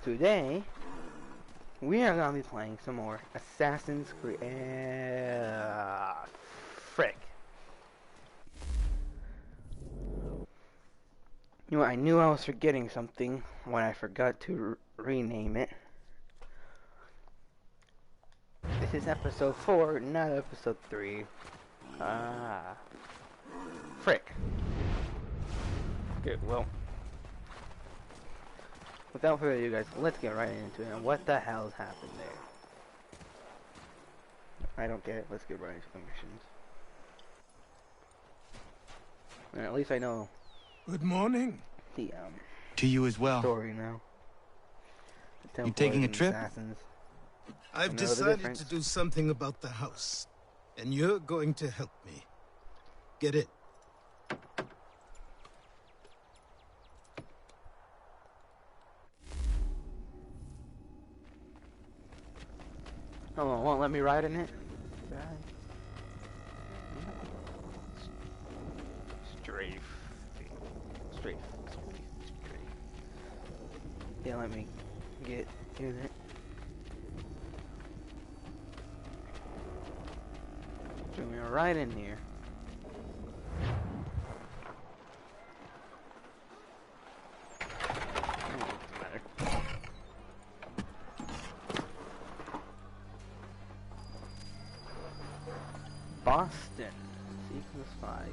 Today, we are gonna be playing some more Assassin's Creed. Frick. You know, I knew I was forgetting something when I forgot to rename it. This is episode 4, not episode 3. Frick. Good, well. Without further ado, guys, let's get right into it. What the hell's happened there? I don't get it. Let's get right into the missions. And at least I know. Good morning. The to you as well. Story now. You taking a trip? Assassins. I've decided to do something about the house, and you're going to help me. Get it? Oh, won't let me ride in it? Strafe. Yeah, let me get in it. Bring me right in here. Boston, Sequence 5.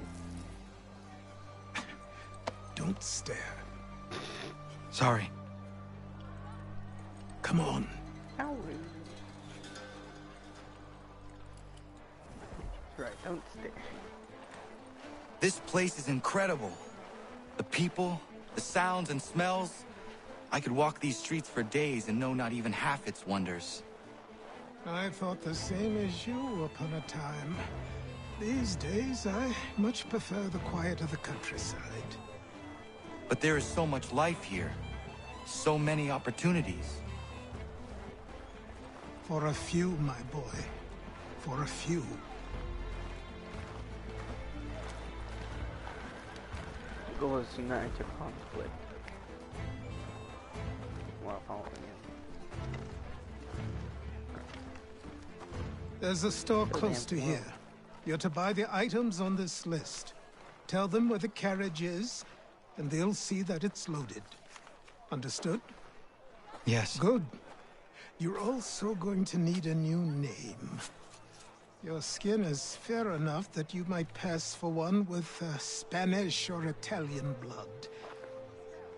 Don't stare. Sorry. Come on. How rude. Right, don't stare. This place is incredible. The people, the sounds and smells. I could walk these streets for days and know not even half its wonders. I thought the same as you upon a time. These days, I much prefer the quiet of the countryside. But there is so much life here. So many opportunities. For a few, my boy. For a few. Goals to not enter conflict while following it. There's a store close to here. You're to buy the items on this list. Tell them where the carriage is, and they'll see that it's loaded. Understood? Yes. Good. You're also going to need a new name. Your skin is fair enough that you might pass for one with Spanish or Italian blood.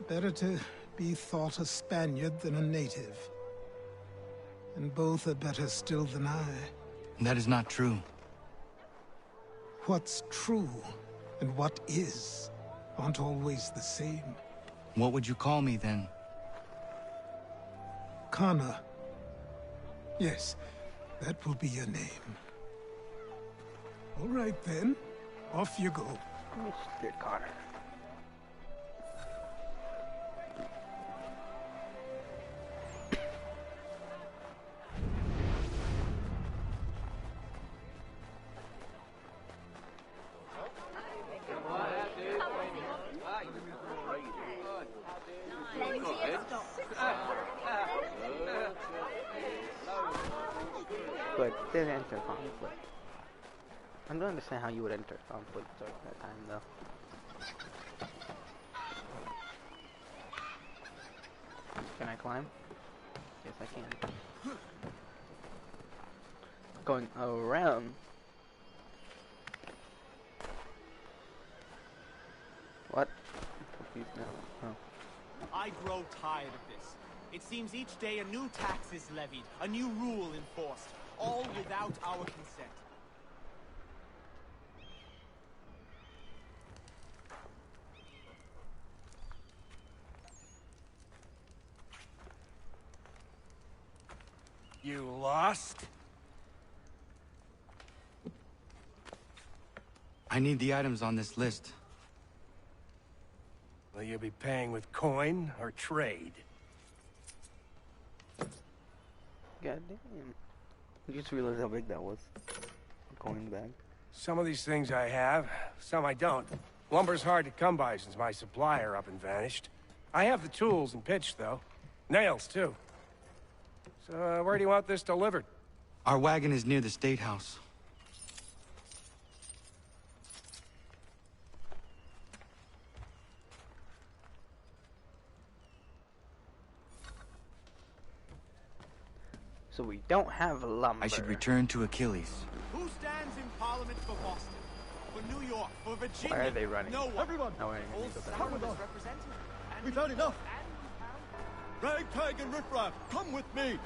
Better to be thought a Spaniard than a native. And both are better still than I. That is not true. What's true and what is aren't always the same. What would you call me then? Connor. Yes, that will be your name. All right then, off you go. Mr. Connor. But didn't enter conflict. I don't understand how you would enter conflict during that time, though. Can I climb? Yes, I can. Going around. What? I'm confused now. Oh. I grow tired of this. It seems each day a new tax is levied, a new rule enforced, all without our consent. You lost? I need the items on this list. Will you be paying with coin or trade? God damn. I just realized how big that was. A coin bag. Some of these things I have, some I don't. Lumber's hard to come by since my supplier up and vanished. I have the tools and pitch, though. Nails, too. So, where do you want this delivered? Our wagon is near the State House. So we don't have lumber. I should return to Achilles. Who stands in Parliament for Boston? For New York? For Virginia? Why are they running? No one. Everyone, No way. All come with us. represented. And We've had enough. and Ragtag and riffraff, come with me.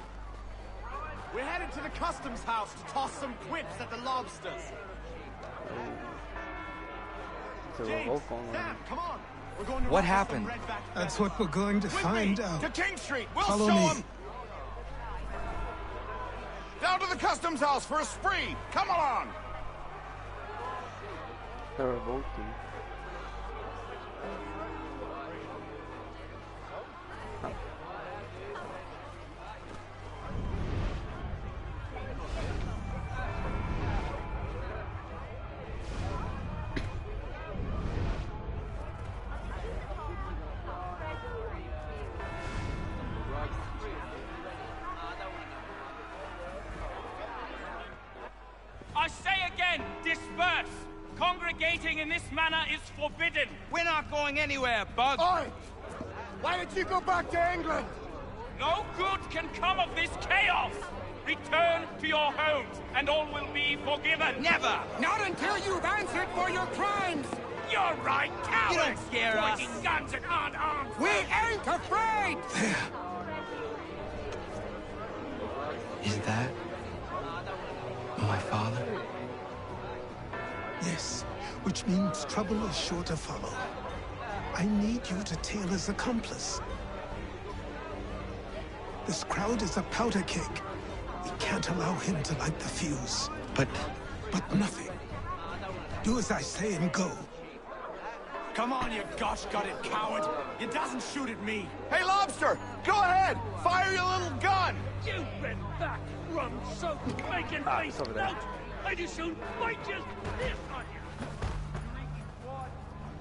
we're headed to the customs house to toss some quips at the lobsters. It's a James, revolt going Sam, on. come on. We're going to What run some happened? bread back to That's Bethel. what we're going to With find me, out. to King Street. We'll Follow show me. 'em. Down to the customs house for a spree! Come along! They're revolting. I say again, disperse! Congregating in this manner is forbidden! We're not going anywhere, Bug. Oi! Why did you go back to England? No good can come of this chaos! Return to your homes, and all will be forgiven! Never! Not until you've answered for your crimes! You're right, cowards! You don't scare us. Pointing guns and aren't armed! We ain't afraid! Is that my father? Yes, which means trouble is sure to follow. I need you to tail his accomplice. This crowd is a powder keg. We can't allow him to light the fuse. But But nothing. Do as I say and go. Come on, you gosh-gutted coward. You doesn't shoot at me. Hey, Lobster! Go ahead! Fire your little gun! You red back, rum-soaked, bacon-faced it's over there. lout! I just soon bite you this on you!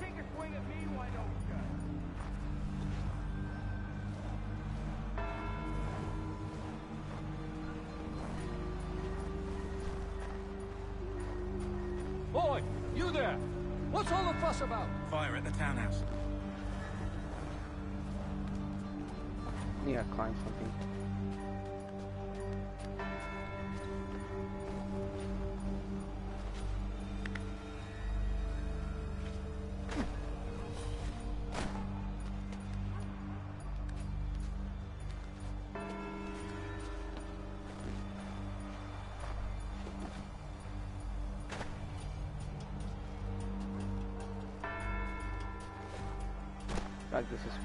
Take a swing at me, why don't you? Boy, you there! What's all the fuss about? Fire at the townhouse. You gotta climb something. God, this is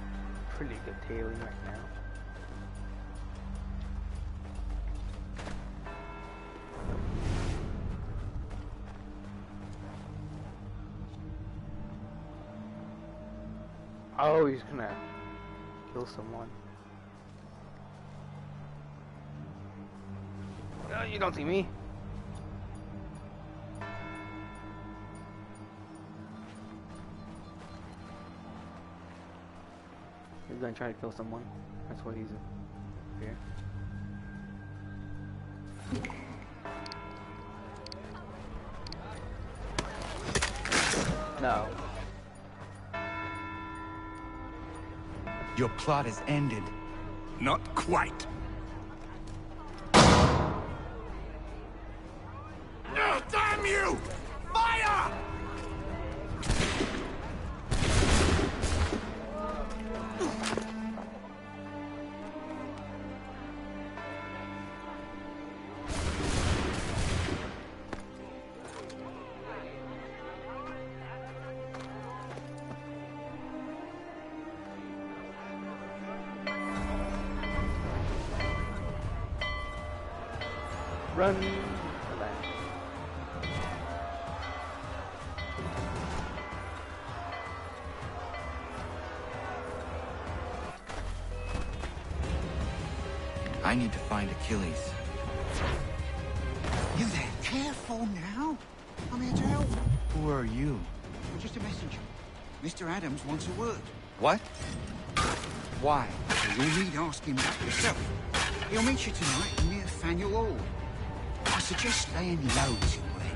pretty good tailing right now. Oh, he's gonna kill someone. No, you don't see me. He's gonna try to kill someone. That's why he's here. No. your plot is ended. Not quite. Damn you! Fire! Run! I need to find Achilles. You there? Careful now. I'm here to help. Who are you? I'm just a messenger. Mr. Adams wants a word. What? Why? You'll need asking that yourself. He'll meet you tonight near Faneuil Hall. I suggest laying low till then.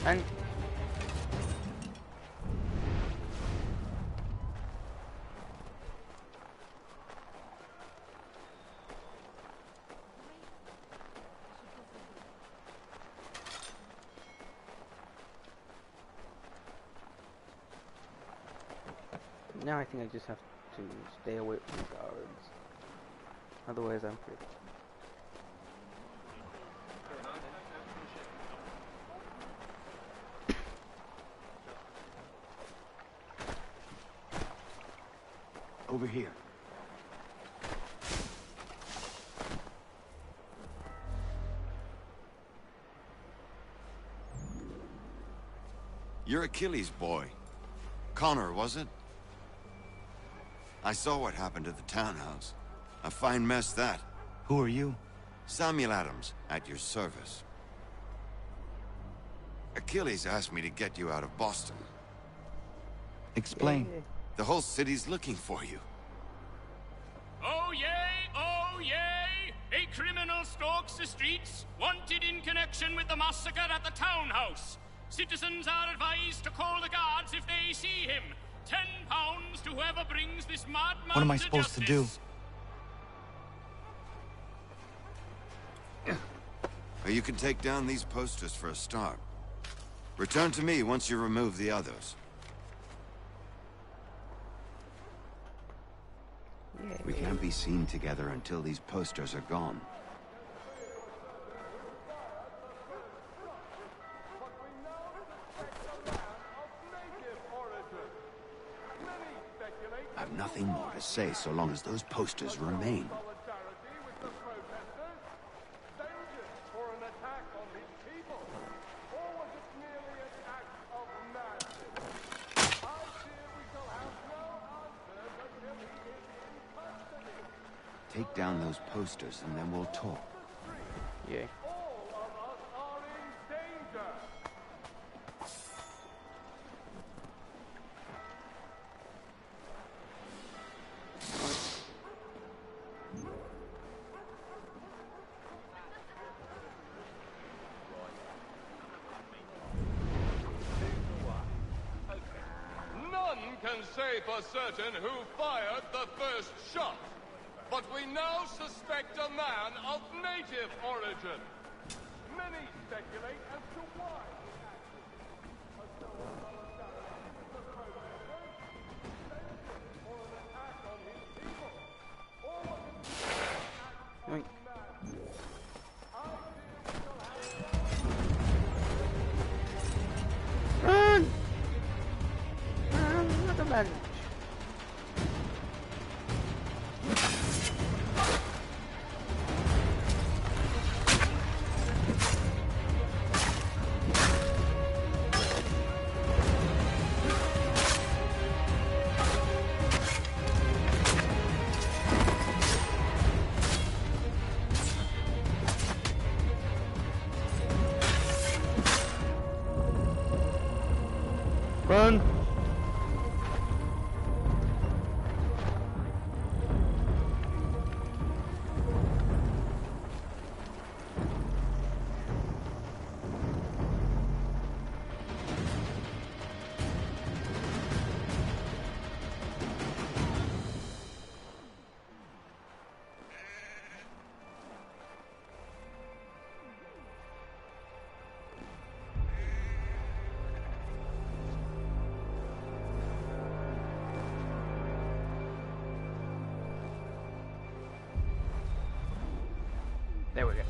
And now I think I just have to stay away from the guards. Otherwise I'm free. Over here. You're Achilles' boy. Connor, was it? I saw what happened at the townhouse. A fine mess, that. Who are you? Samuel Adams, at your service. Achilles asked me to get you out of Boston. Explain. The whole city's looking for you. Oh yay, oh yay! A criminal stalks the streets, wanted in connection with the massacre at the townhouse. Citizens are advised to call the guards if they see him. £10 to whoever brings this madman. What am I supposed to do? You can take down these posters for a start. Return to me once you remove the others. We can't be seen together until these posters are gone. I've nothing more to say so long as those posters remain. Take down those posters and then we'll talk. Yeah. None can say for certain who fired the first shot. But we now suspect a man of native origin. Many speculate as to why Run! Run, not a man. Run! There we go.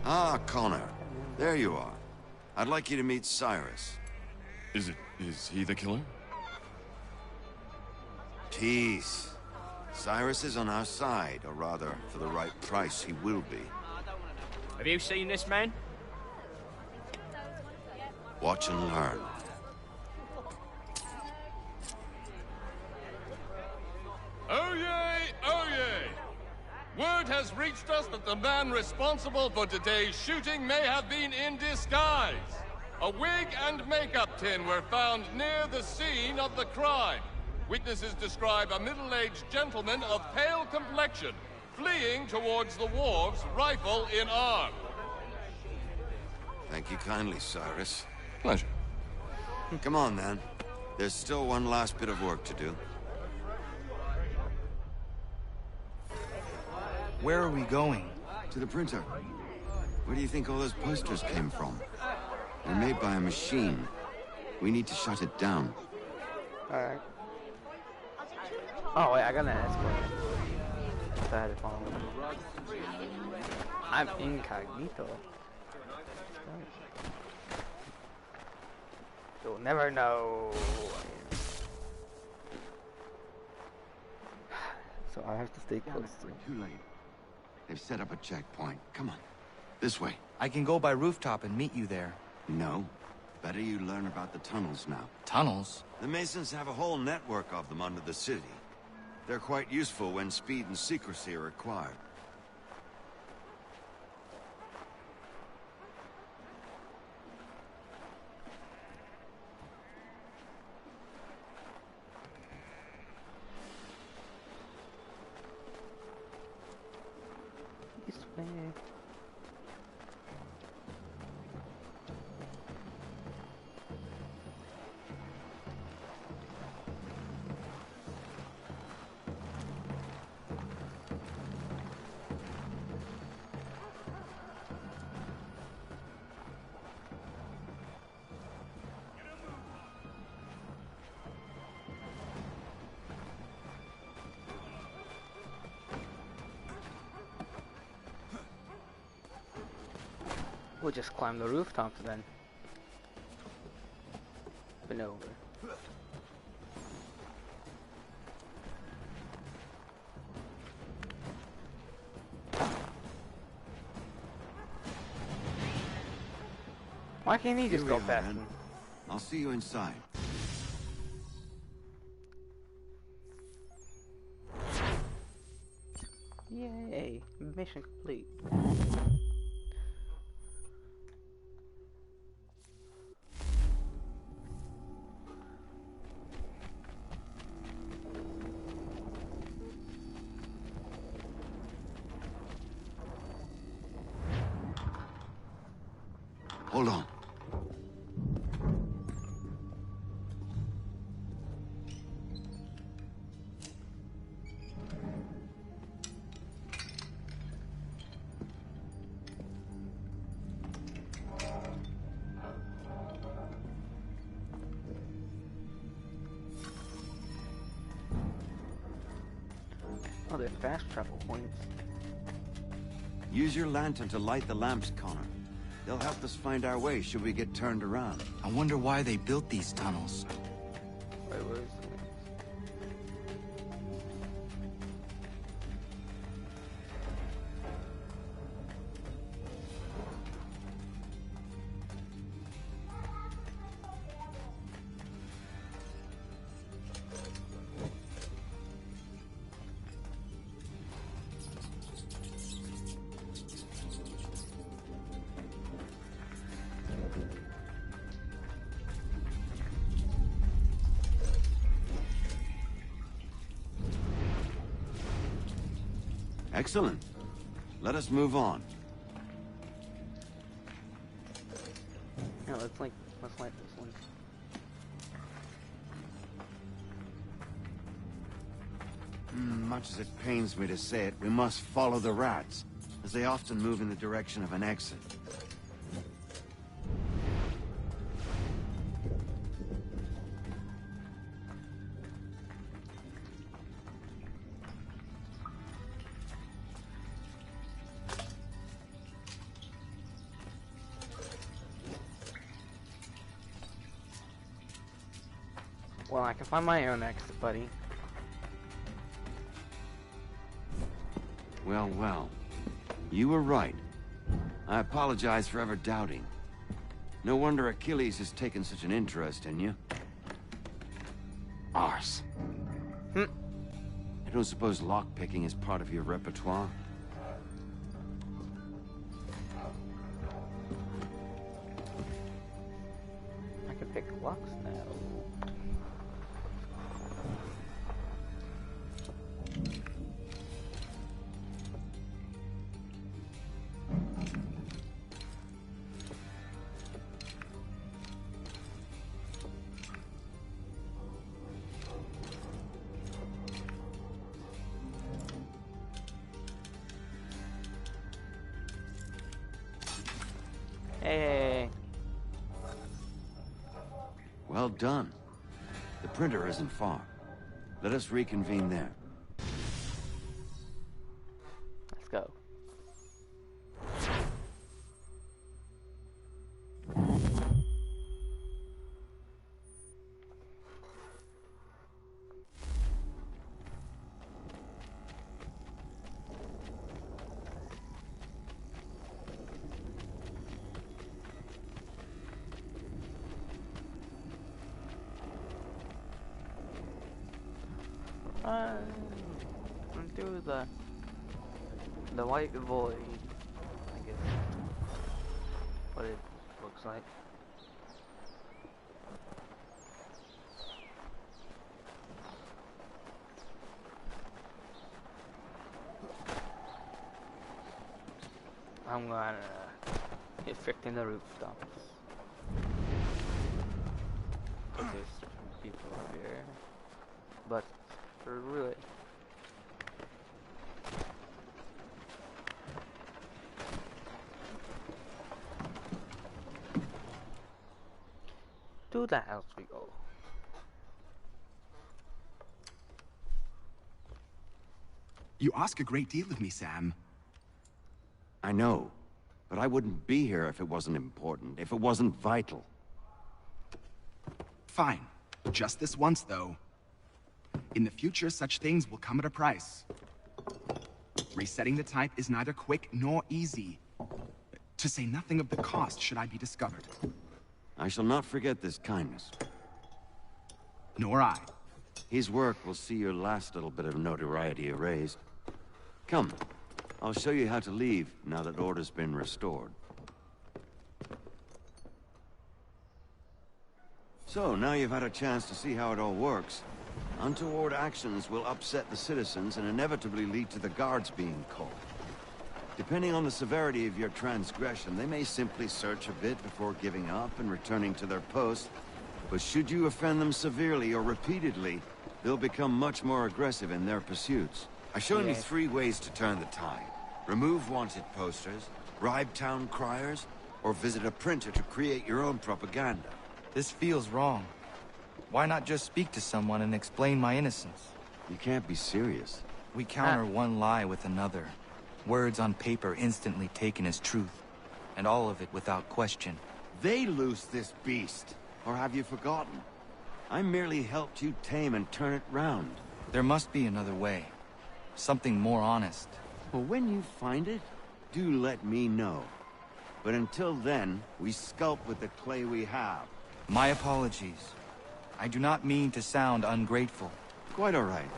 Ah, Connor. There you are. I'd like you to meet Cyrus. Is he the killer? Peace. Cyrus is on our side, or rather, for the right price, he will be. Have you seen this man? Watch and learn. Oh yay, oh yay! Word has reached us that the man responsible for today's shooting may have been in disguise. A wig and makeup tin were found near the scene of the crime. Witnesses describe a middle-aged gentleman of pale complexion fleeing towards the wharves, rifle in arm. Thank you kindly, Cyrus. Pleasure. Come on, then. There's still one last bit of work to do. Where are we going? To the printer. Where do you think all those posters came from? They're made by a machine. We need to shut it down. Alright. Oh wait, I gotta ask one. If I had to follow him. I'm incognito. You'll never know. So I have to stay close to him. Too late. They've set up a checkpoint. Come on. This way. I can go by rooftop and meet you there. No. Better you learn about the tunnels now. Tunnels? The Masons have a whole network of them under the city. They're quite useful when speed and secrecy are required. This way. We'll just climb the rooftops then. Been over. Why can't he just Here go we are, past then. me? I'll see you inside. Yay! Mission complete. Hold on. Oh, they're fast travel points. Use your lantern to light the lamps, Connor. They'll help us find our way should we get turned around. I wonder why they built these tunnels. Wait, where is it? Excellent. Let us move on. Yeah, let's light this one. Much as it pains me to say it, we must follow the rats, as they often move in the direction of an exit. Well, I can find my own next, buddy. Well, well. You were right. I apologize for ever doubting. No wonder Achilles has taken such an interest in you. Arse. I don't suppose lockpicking is part of your repertoire? I can pick locks now. Hey. Well done. The printer isn't far. Let us reconvene there. Let's go. Through the white void, I guess. What it looks like. I'm gonna hit frickin' the rooftops. There's people up here, but really. To the house we go. You ask a great deal of me, Sam. I know, but I wouldn't be here if it wasn't important, if it wasn't vital. Fine. Just this once, though. In the future, such things will come at a price. Resetting the type is neither quick nor easy. To say nothing of the cost should I be discovered. I shall not forget this kindness. Nor I. His work will see your last little bit of notoriety erased. Come, I'll show you how to leave now that order's been restored. So, now you've had a chance to see how it all works. Untoward actions will upset the citizens and inevitably lead to the guards being called. Depending on the severity of your transgression, they may simply search a bit before giving up and returning to their post. But should you offend them severely or repeatedly, they'll become much more aggressive in their pursuits. I've shown you 3 ways to turn the tide. Remove wanted posters, bribe town criers, or visit a printer to create your own propaganda. This feels wrong. Why not just speak to someone and explain my innocence? You can't be serious. We counter one lie with another. Words on paper instantly taken as truth. And all of it without question. They loose this beast. Or have you forgotten? I merely helped you tame and turn it round. There must be another way. Something more honest. Well, when you find it, do let me know. But until then, we sculpt with the clay we have. My apologies. I do not mean to sound ungrateful. Quite all right.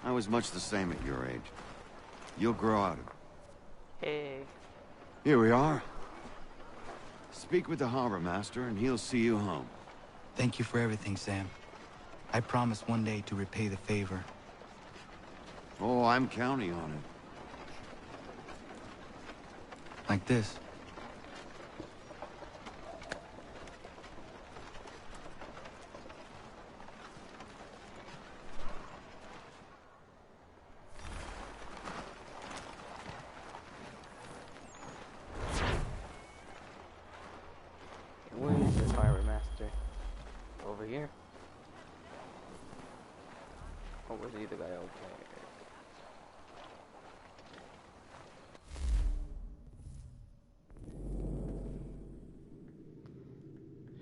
I was much the same at your age. You'll grow out of it. Hey. Here we are. Speak with the harbor master, and he'll see you home. Thank you for everything, Sam. I promise one day to repay the favor. Oh, I'm counting on it. Like this. Where is the harbor master? Over here? Or was he the guy over there?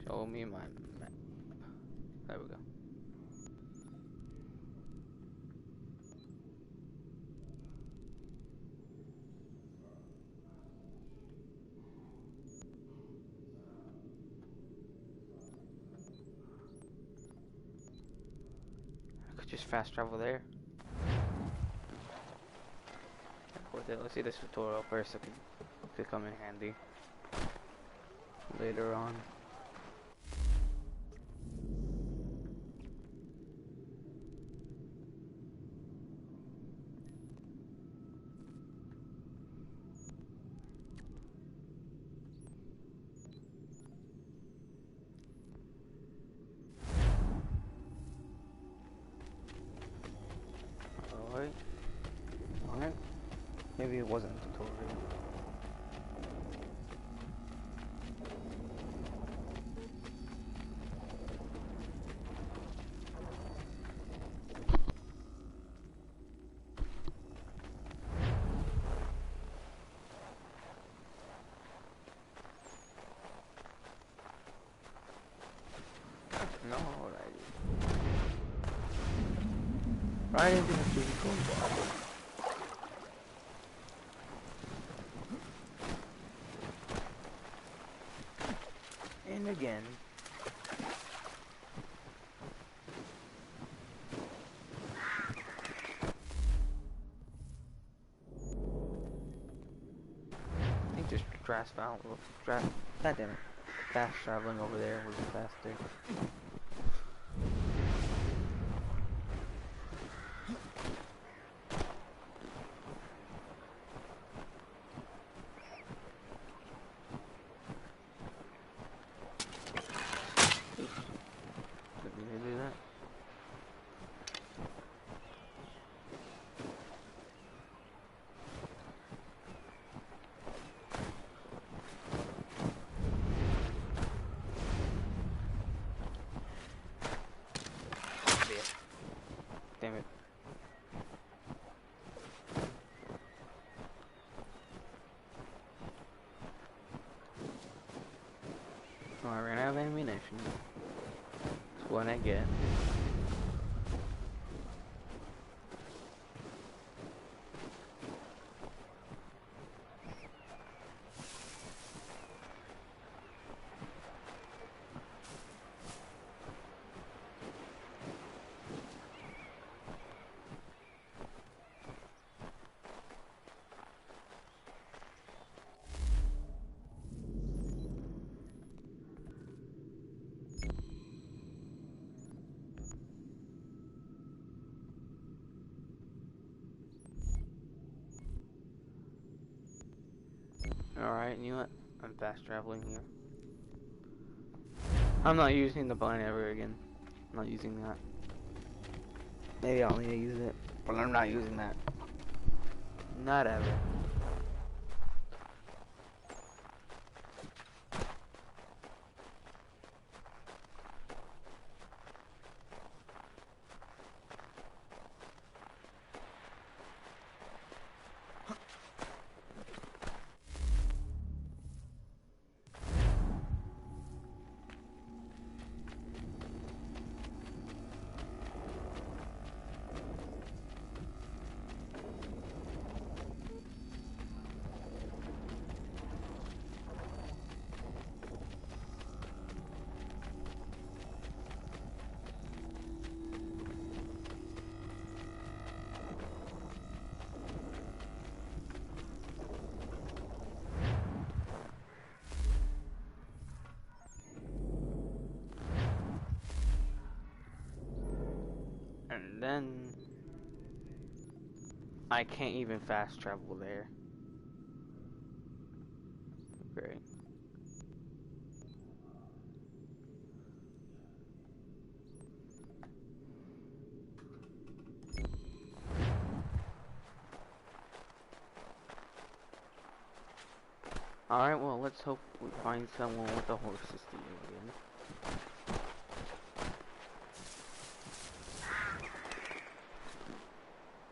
Show me my map. There we go. just fast travel there. Let's see this tutorial first. It could come in handy later on. Alright. Maybe it wasn't a tutorial. No, right into the physical body. And again. I think just God damn it. Fast traveling over there is faster. Damn it. Oh, I ran out of ammunition. That's what I get. Alright, you know what? I'm fast traveling here. I'm not using the blind ever again. I'm not using that. Maybe I'll need to use it, but I'm not using that. Not ever. And then I can't even fast travel there. Great. Alright, well, let's hope we find someone with the horses to use again.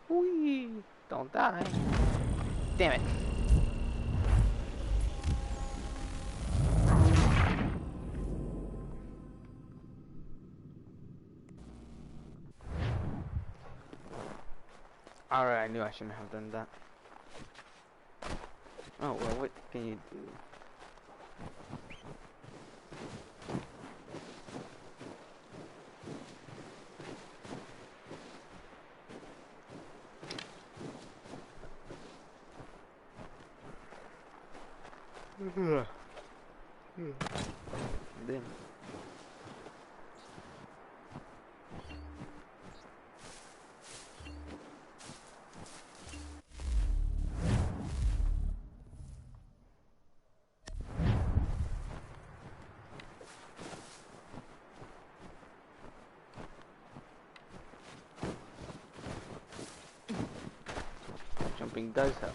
Whee! Don't die. Damn it. Alright, I knew I shouldn't have done that. Oh, well, what can you do? Then. Jumping does help.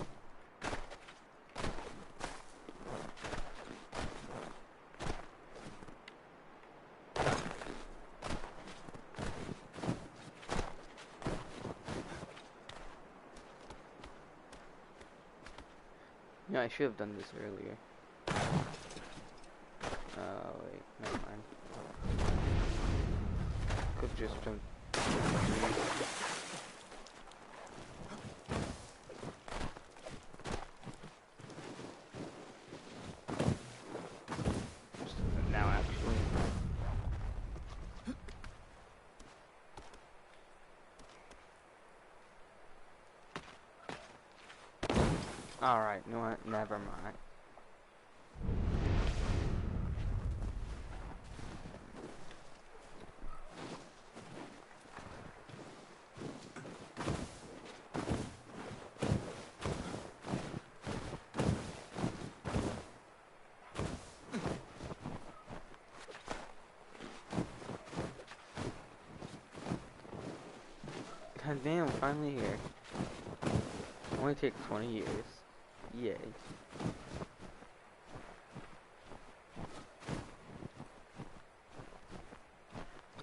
Yeah, I should have done this earlier. Oh, wait, never mind. Could have just jumped. Just now, actually. Alright, you know what? Never mind. God damn, finally here. Only takes 20 years. Yay.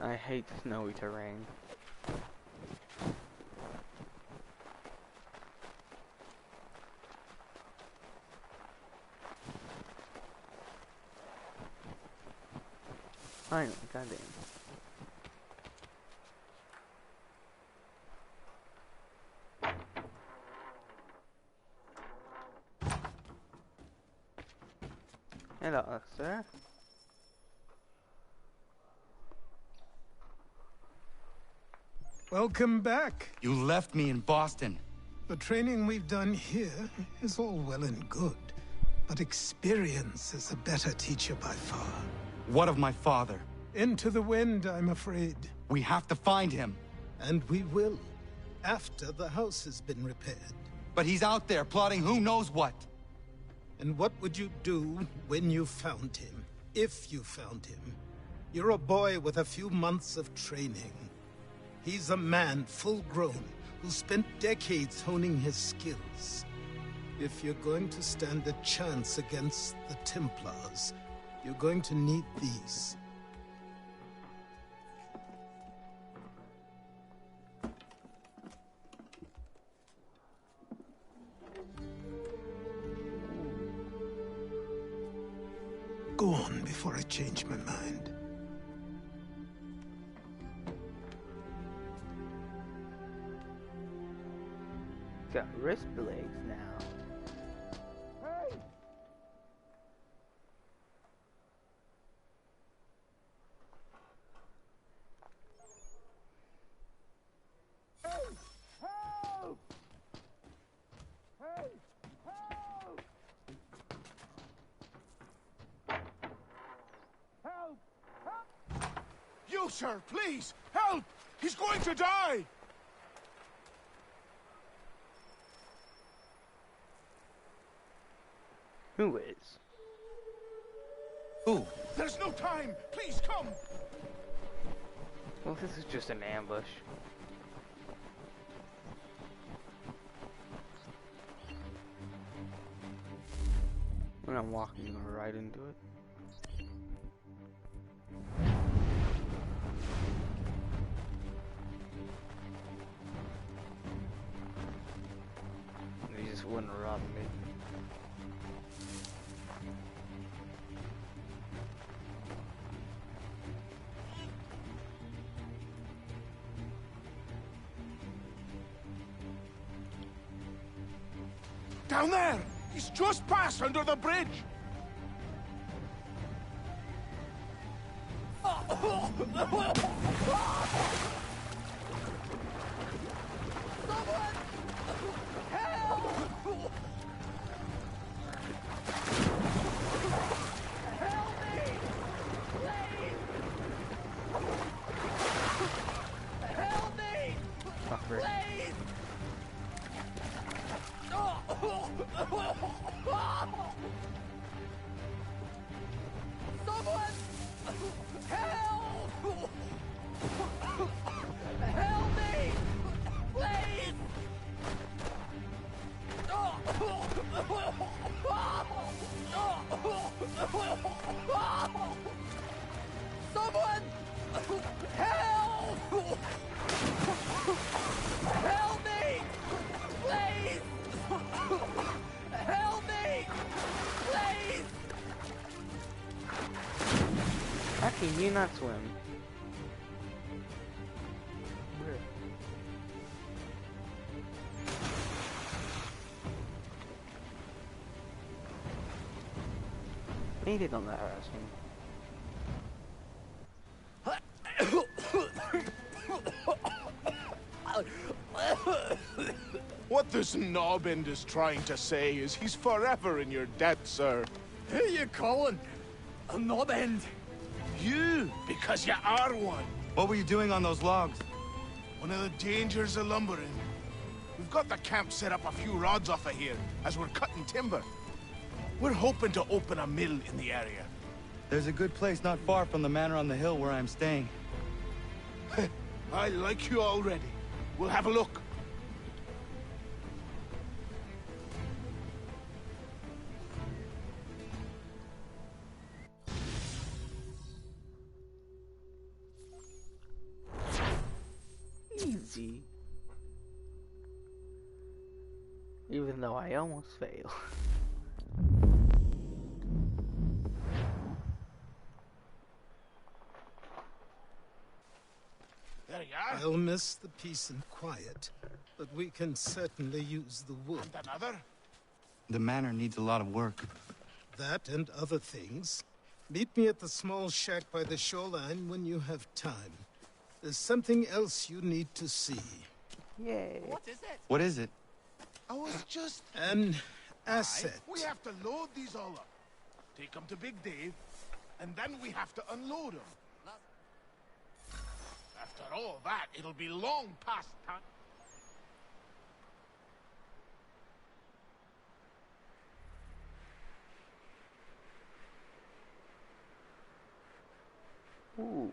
I hate snowy terrain. Finally, goddamn. Hello, sir. Welcome back. You left me in Boston. The training we've done here is all well and good, but experience is a better teacher by far. What of my father? Into the wind, I'm afraid. We have to find him. And we will, after the house has been repaired. But he's out there plotting who knows what. And what would you do when you found him? If you found him? You're a boy with a few months of training. He's a man full grown who spent decades honing his skills. If you're going to stand a chance against the Templars, you're going to need these. Go on before I change my mind. Got wrist blades now. Hey! Hey! Help! Hey! Help! Help! Help! You, sir, please! Help! He's going to die! Who is? Who? There's no time! Please come! Well, this is just an ambush. When I'm walking right into it. He just wouldn't rob me. Down there! He's just passed under the bridge! Someone! Help! Help me! Please! Someone! Help! Help me! Please! Help me! Please! How can you not swim? Where? Maybe don't let her ask me. What this knobend is trying to say is he's forever in your debt, sir. Who are you calling? A knobend? You, because you are one. What were you doing on those logs? One of the dangers of lumbering. We've got the camp set up a few rods off of here, as we're cutting timber. We're hoping to open a mill in the area. There's a good place not far from the manor on the hill where I'm staying. I like you already. We'll have a look. Easy. Even though I almost failed. There you are. I'll miss the peace and quiet, but we can certainly use the wood. And another? The manor needs a lot of work. That and other things. Meet me at the small shack by the shoreline when you have time. There's something else you need to see. Yay. What is it? What is it? I was just... An asset. We have to load these all up. Take them to Big Dave, and then we have to unload them. After all that, it'll be long past time. Ooh.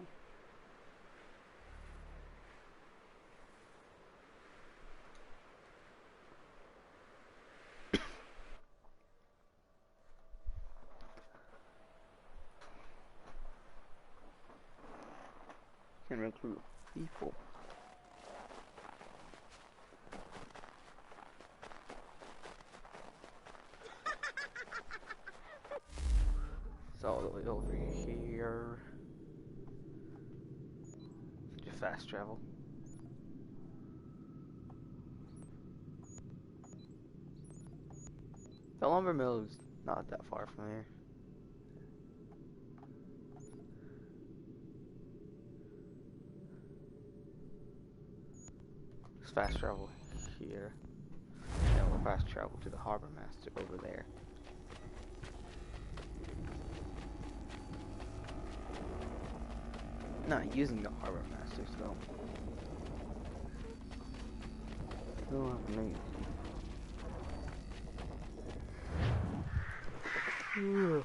Can recruit people. It's all the way over here. Just fast travel. The lumber mill is not that far from here. Just fast travel here. And we'll fast travel to the harbor master over there. Not using the harbor master, so. Oh, amazing. Ugh.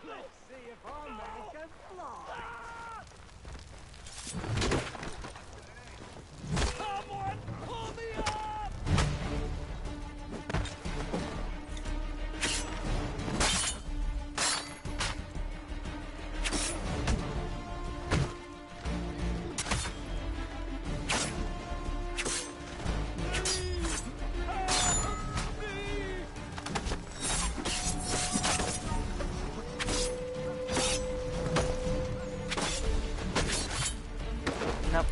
Let's see if our man can fly. Someone pull me up! Nope.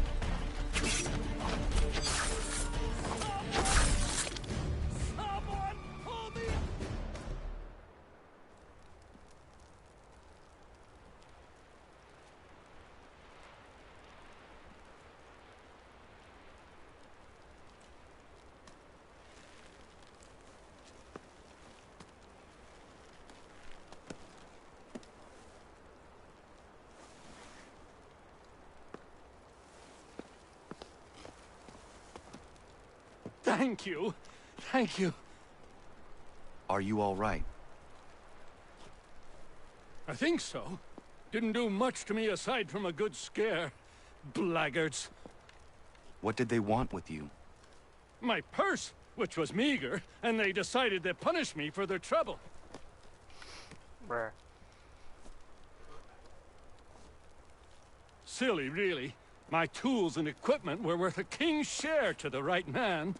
Thank you. Thank you. Are you all right? I think so. Didn't do much to me aside from a good scare. Blackguards. What did they want with you? My purse, which was meager, and they decided to punish me for their trouble. Bruh. Silly, really. My tools and equipment were worth a king's share to the right man.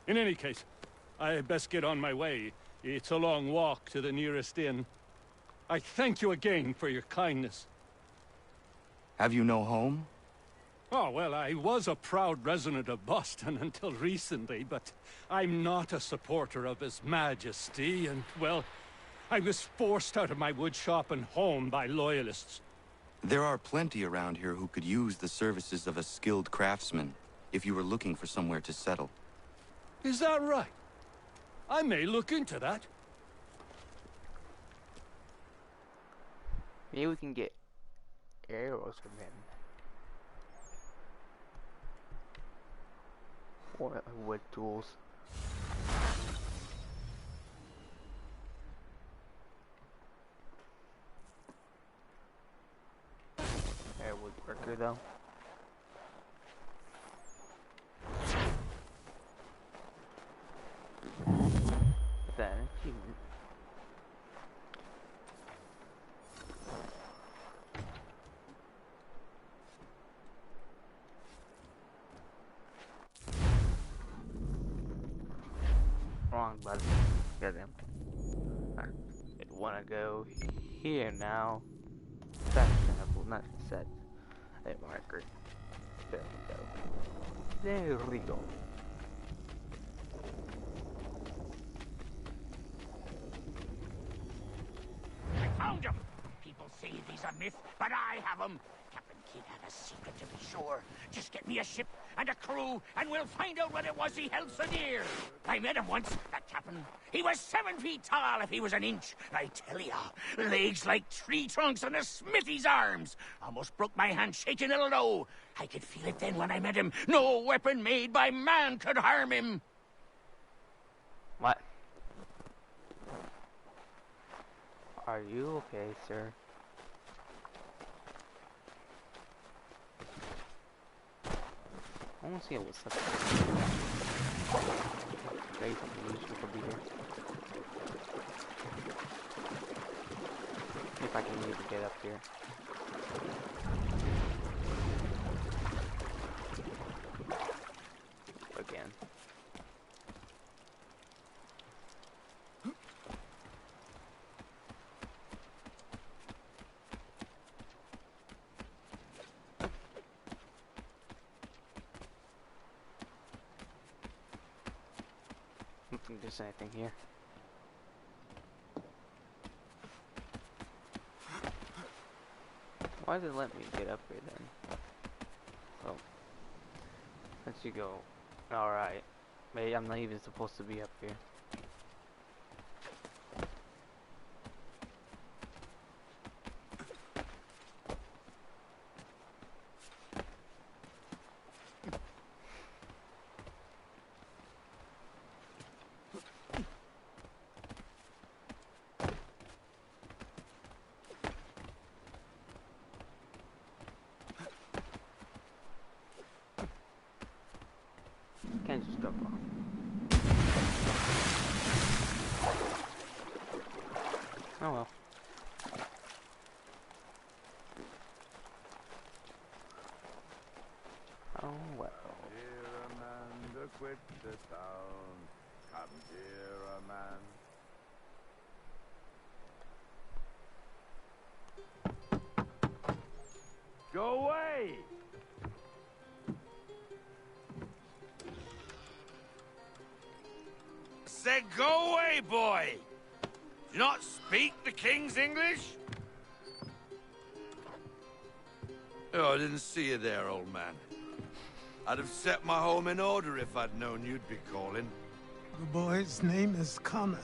In any case, I had best get on my way. It's a long walk to the nearest inn. I thank you again for your kindness. Have you no home? Oh, well, I was a proud resident of Boston until recently, but I'm not a supporter of His Majesty, and, well, I was forced out of my woodshop and home by loyalists. There are plenty around here who could use the services of a skilled craftsman, if you were looking for somewhere to settle. Is that right? I may look into that. Maybe we can get arrows from him. Or wood tools. A woodworker though. Is that an achievement? Wrong button. Get him. I wanna go here now. Fashionable, not set. A marker. There we go. There we go. I found him! People say he's a myth, but I have him. Captain Kidd had a secret to be sure. Just get me a ship and a crew, and we'll find out what it was he held so dear. I met him once, that captain. He was 7 feet tall if he was an inch. I tell ya, legs like tree trunks and a smithy's arms. Almost broke my hand shaking it'll know. I could feel it then when I met him. No weapon made by man could harm him. What? Are you okay, sir? I want to see what's up. Maybe something useful could be here. If I can even get up here. Again. I don't think there's anything here. Why did it let me get up here then? Oh. Let you go. Alright. Maybe I'm not even supposed to be up here. Can't just jump off. Oh well. Oh well. Dear Amanda, quit the town. Come, dear Amanda. Go away! Said go away, boy! Do you not speak the King's English? Oh, I didn't see you there, old man. I'd have set my home in order if I'd known you'd be calling. The boy's name is Connor.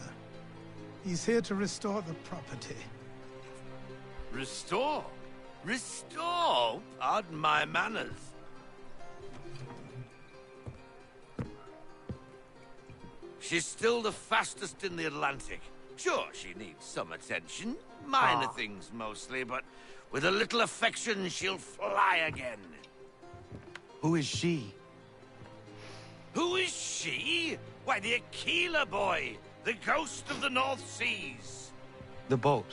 He's here to restore the property. Restore? Restore? Pardon my manners. She's still the fastest in the Atlantic. Sure, she needs some attention. Minor things mostly, but with a little affection, she'll fly again. Who is she? Who is she? Why, the Aquila boy, the ghost of the North Seas. The boat.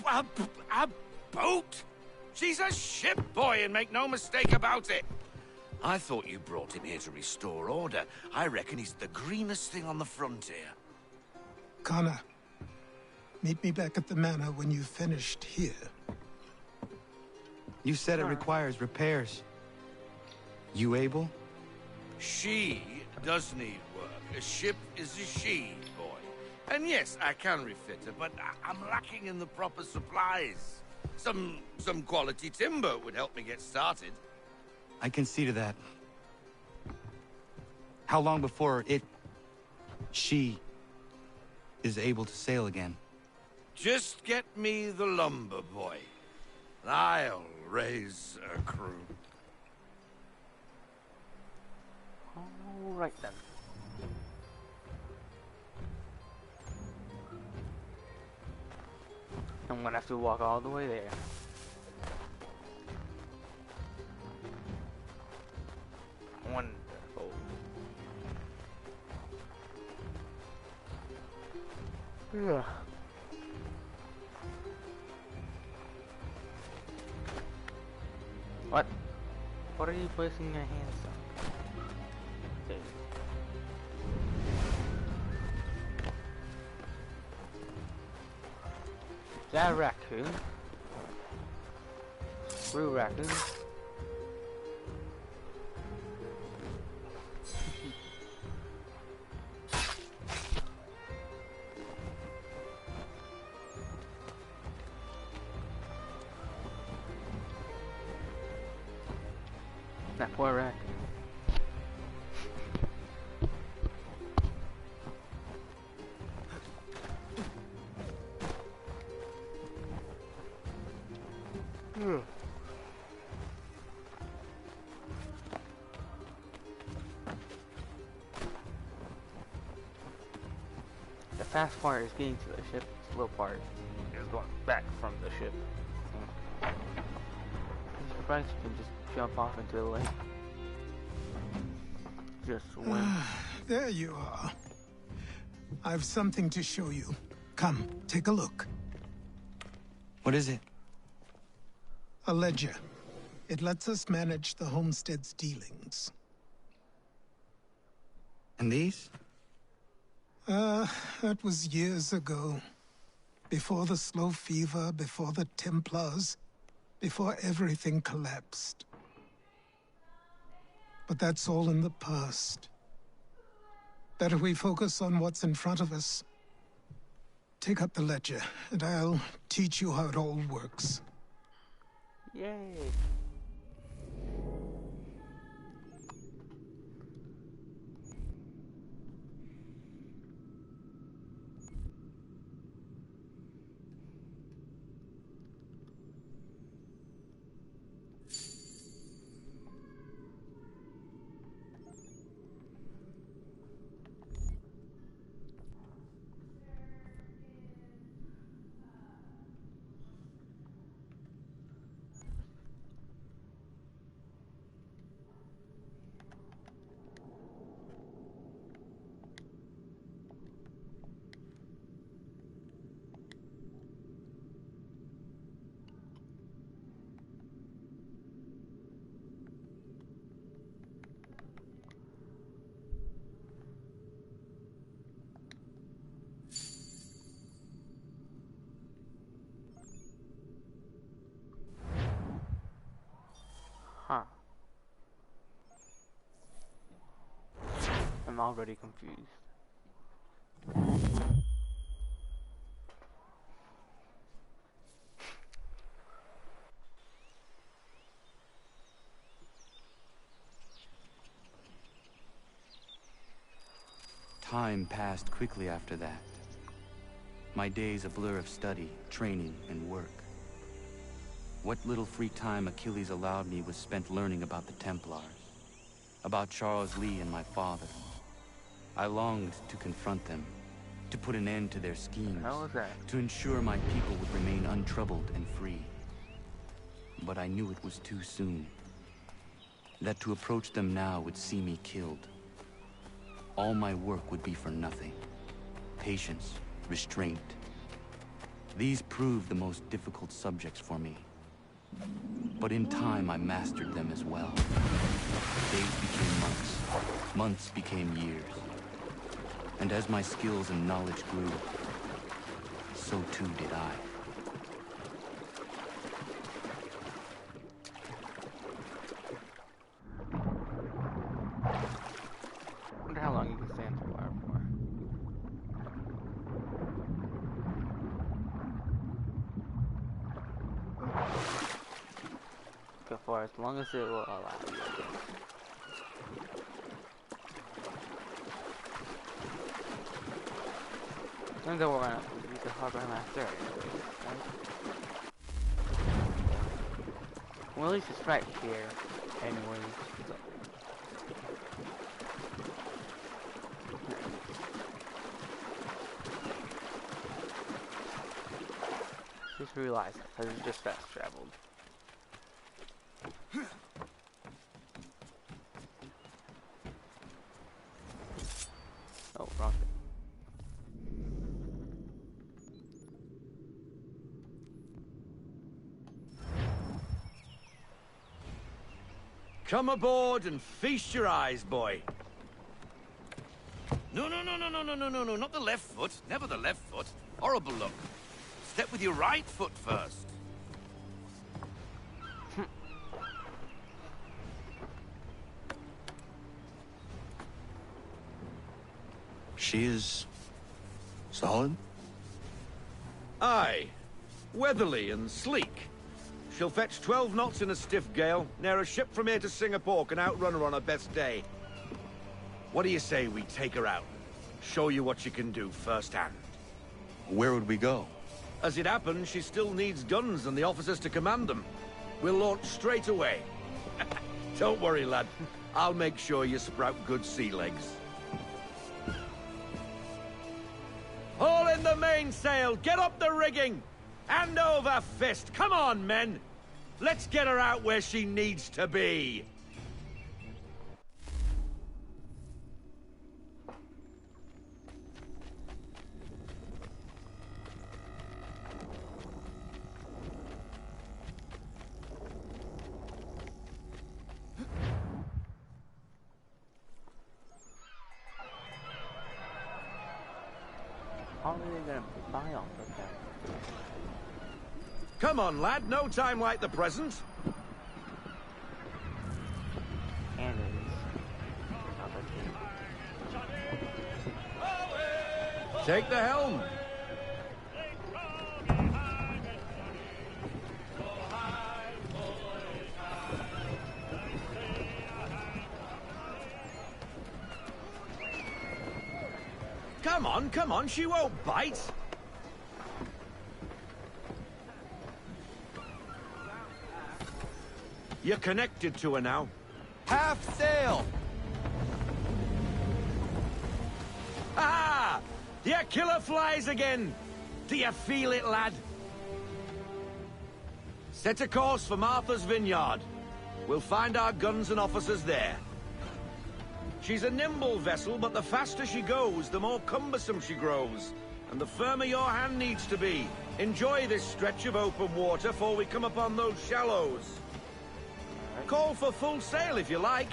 A boat? She's a ship boy, and make no mistake about it. I thought you brought him here to restore order. I reckon he's the greenest thing on the frontier. Connor, meet me back at the manor when you've finished here. You said it requires repairs. You able? She does need work. A ship is a she, boy. And yes, I can refit her, but I'm lacking in the proper supplies. Some quality timber would help me get started. I can see to that. How long before she is able to sail again? Just get me the lumber, boy. I'll raise a crew. All right then. I'm gonna have to walk all the way there. Wonderful. Yeah. What? What are you placing your hands on? Okay. Is that a raccoon? Screw raccoon. That poor raccoon. The fast part is getting to the ship, the slow part is going back from the ship. I'm surprised you can just jump off into the lake. Just swim. There you are. I've something to show you. Come, take a look. What is it? A ledger. It lets us manage the homestead's dealings. And these? That was years ago. Before the Slow Fever, before the Templars, before everything collapsed. But that's all in the past. Better we focus on what's in front of us. Take up the ledger, and I'll teach you how it all works. Yay! Huh. I'm already confused. Time passed quickly after that. My days a blur of study, training, and work. What little free time Achilles allowed me was spent learning about the Templars, about Charles Lee and my father. I longed to confront them, to put an end to their schemes, How was that? to ensure my people would remain untroubled and free. But I knew it was too soon. That to approach them now would see me killed. All my work would be for nothing. Patience, restraint. These proved the most difficult subjects for me. But in time, I mastered them as well. Days became months. Months became years. And as my skills and knowledge grew, so too did I. I wonder how long you can stay underwater for. Go for as long as it will allow you, I guess. And then we're gonna use the harbor master anyways, right? Well, at least it's right here, anyways. So. Just realized that it's just fast traveled. Oh, wrong thing. Come aboard and feast your eyes, boy. No, not the left foot. Never the left foot. Horrible look. Step with your right foot first. She is... solid? Aye. Weatherly and sleek. She'll fetch 12 knots in a stiff gale. Ne'er a ship from here to Singapore can outrun her on her best day. What do you say we take her out? Show you what she can do firsthand. Where would we go? As it happens, she still needs guns and the officers to command them. We'll launch straight away. Don't worry, lad. I'll make sure you sprout good sea legs. Haul in the mainsail! Get up the rigging! Hand over fist! Come on, men! Let's get her out where she needs to be! How are they gonna buy off of that? Come on, lad. No time like the present. Cannons. Take the helm. Come on, she won't bite. You're connected to her now. Half sail! Ah! The killer flies again! Do you feel it, lad? Set a course for Martha's Vineyard. We'll find our guns and officers there. She's a nimble vessel, but the faster she goes, the more cumbersome she grows. And the firmer your hand needs to be. Enjoy this stretch of open water before we come upon those shallows. Call for full sail if you like.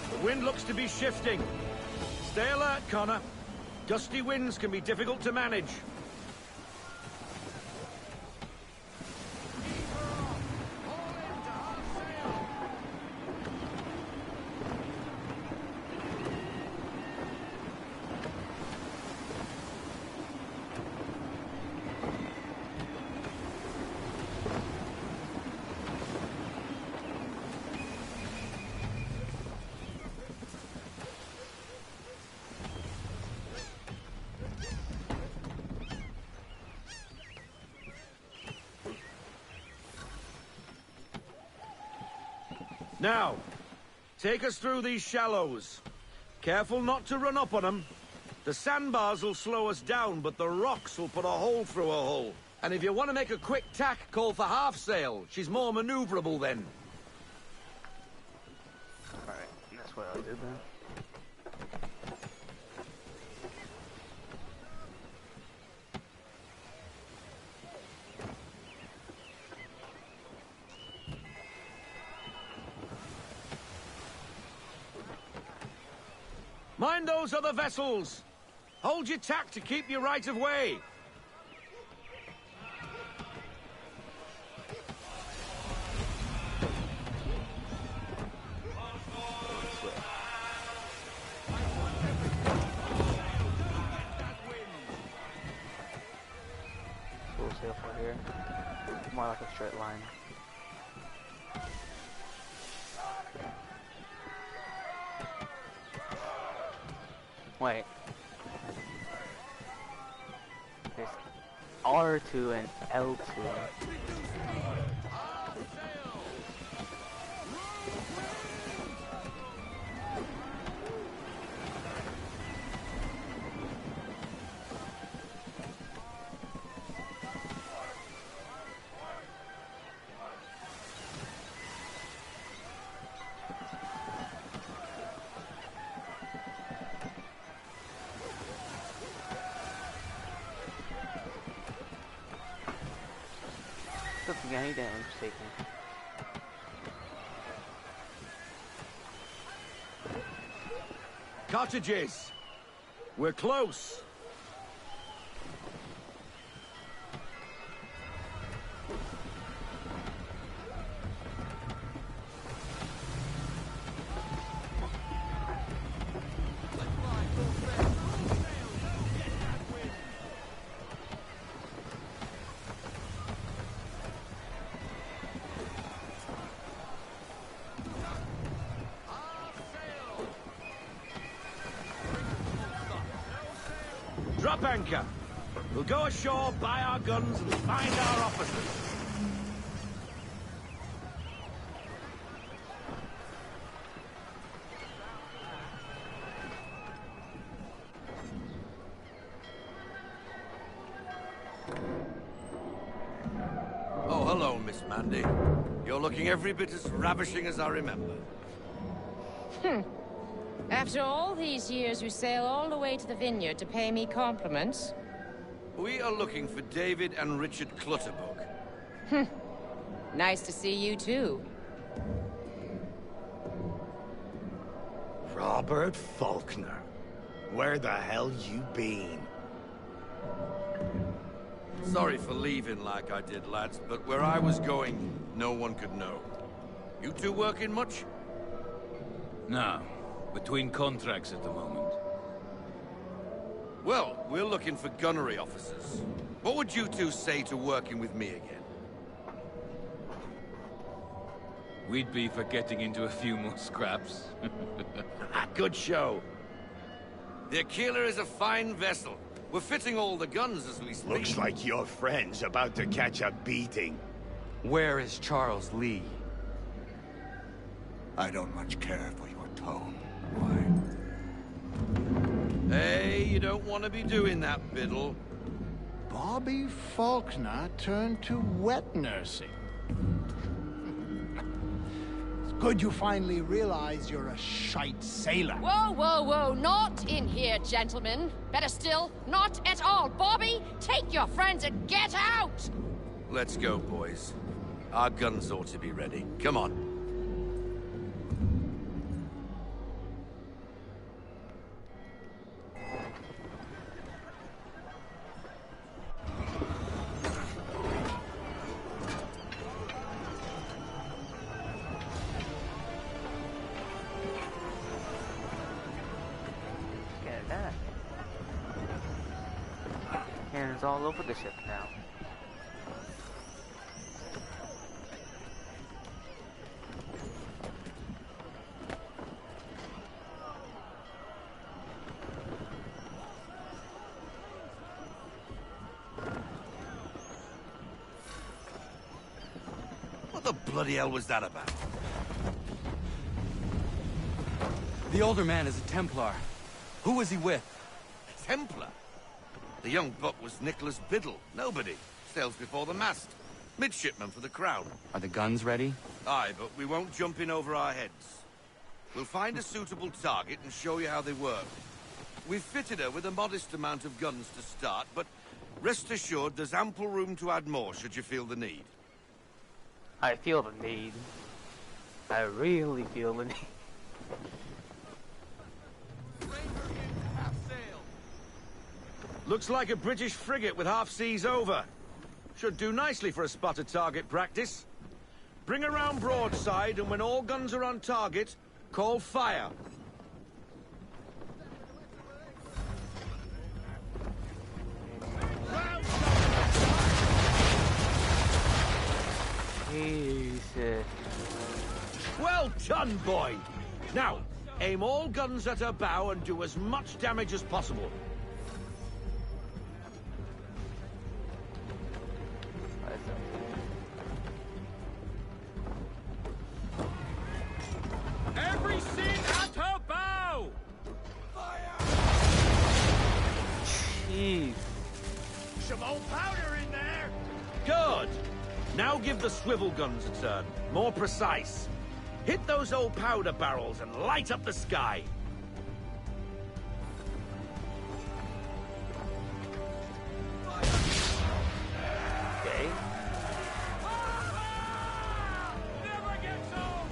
The wind looks to be shifting. Stay alert, Connor. Gusty winds can be difficult to manage. Now, take us through these shallows. Careful not to run up on them. The sandbars will slow us down, but the rocks will put a hole through a hull. And if you want to make a quick tack, call for half sail. She's more maneuverable then. Alright, that's what I'll do then. Mind those other vessels! Hold your tack to keep your right of way! Full sail for here. More like a straight line. Wait. There's R2 and L2. Something I need that I'm mistaken. Cottages! We're close! Drop anchor. We'll go ashore, buy our guns, and find our officers. Oh, hello, Miss Mandy. You're looking every bit as ravishing as I remember. After all these years, you sail all the way to the vineyard to pay me compliments? We are looking for David and Richard Clutterbuck. Nice to see you, too. Robert Faulkner. Where the hell you been? Sorry for leaving like I did, lads, but where I was going, no one could know. You two working much? No. Between contracts at the moment. Well, we're looking for gunnery officers. What would you two say to working with me again? We'd be for getting into a few more scraps. Good show. The Aquila is a fine vessel. We're fitting all the guns as we speak. Looks like your friend's about to catch a beating. Where is Charles Lee? I don't much care for your tone. Hey, you don't want to be doing that, Biddle. Bobby Faulkner turned to wet nursing. It's good you finally realize you're a shite sailor. Whoa, whoa, whoa, not in here, gentlemen. Better still, not at all. Bobby, take your friends and get out! Let's go, boys. Our guns ought to be ready. Come on. Cannons all over the ship now. What the bloody hell was that about? The older man is a Templar. Who was he with? Templar? The young buck was Nicholas Biddle. Nobody. Sails before the mast. Midshipman for the Crown. Are the guns ready? Aye, but we won't jump in over our heads. We'll find a suitable target and show you how they work. We've fitted her with a modest amount of guns to start, but rest assured there's ample room to add more should you feel the need. I feel the need. I really feel the need. Looks like a British frigate with half seas over. Should do nicely for a spotted target practice. Bring around broadside, and when all guns are on target, call fire. Jesus. Well done, boy. Now, aim all guns at her bow and do as much damage as possible. Everything at her bow! Jeez. Some old powder in there! Good! Now give the swivel guns a turn. More precise. Hit those old powder barrels and light up the sky. Okay. Never gets old!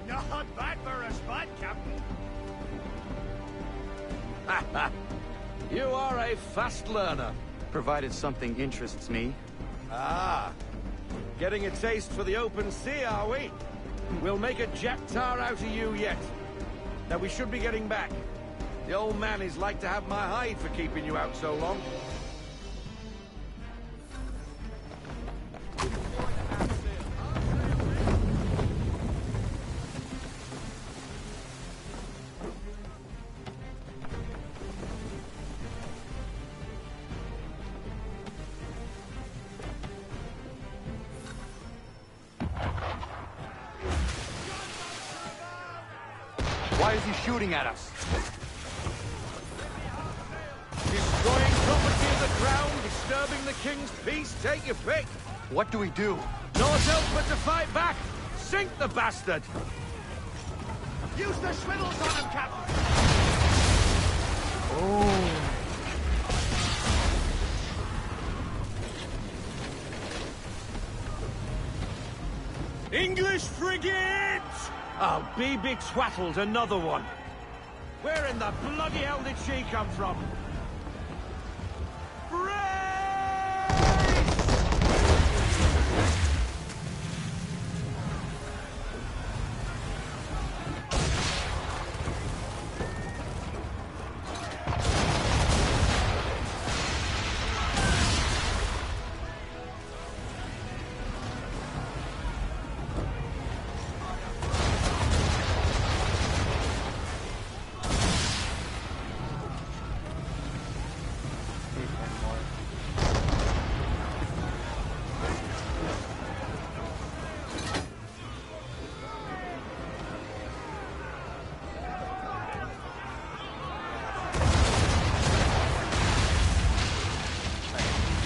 Not bad for a spot, Captain. You are a fast learner. Provided something interests me. Ah. Getting a taste for the open sea, are we? We'll make a jack tar out of you yet. Now we should be getting back. The old man is like to have my hide for keeping you out so long. Why is he shooting at us? Destroying property of the crown, disturbing the king's peace, take your pick. What do we do? Naught else but to fight back. Sink the bastard. Use the swivels on him, Captain. Oh. English frigate! Oh, be twaddled, another one. Where in the bloody hell did she come from?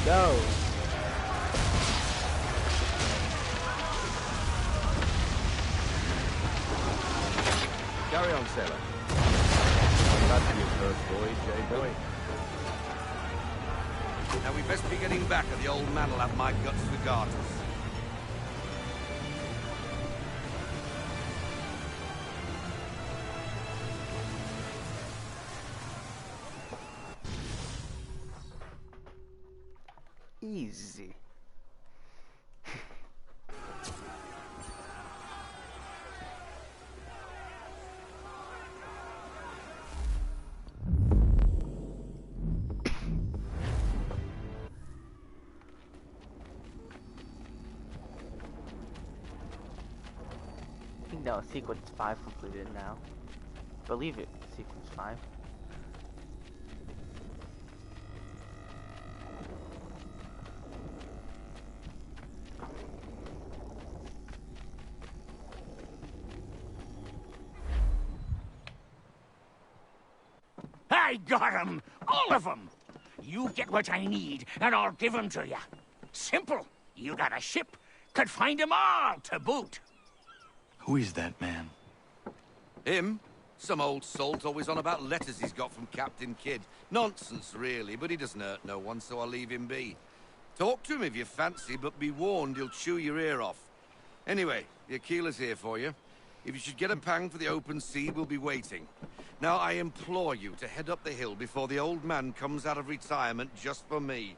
Go. Carry on, sailor. That's your first voyage, eh, boy? Now we best be getting back, or the old man will have my guts regardless. Easy. No, sequence 5 completed now. Believe it, sequence 5. I got 'em! All of 'em! You get what I need, and I'll give 'em to you. Simple. You got a ship. Could find 'em all to boot. Who is that man? Him? Some old salt always on about letters he's got from Captain Kidd. Nonsense, really, but he doesn't hurt no one, so I'll leave him be. Talk to him if you fancy, but be warned he'll chew your ear off. Anyway, the Aquila's here for you. If you should get a pang for the open sea, we'll be waiting. Now, I implore you to head up the hill before the old man comes out of retirement just for me.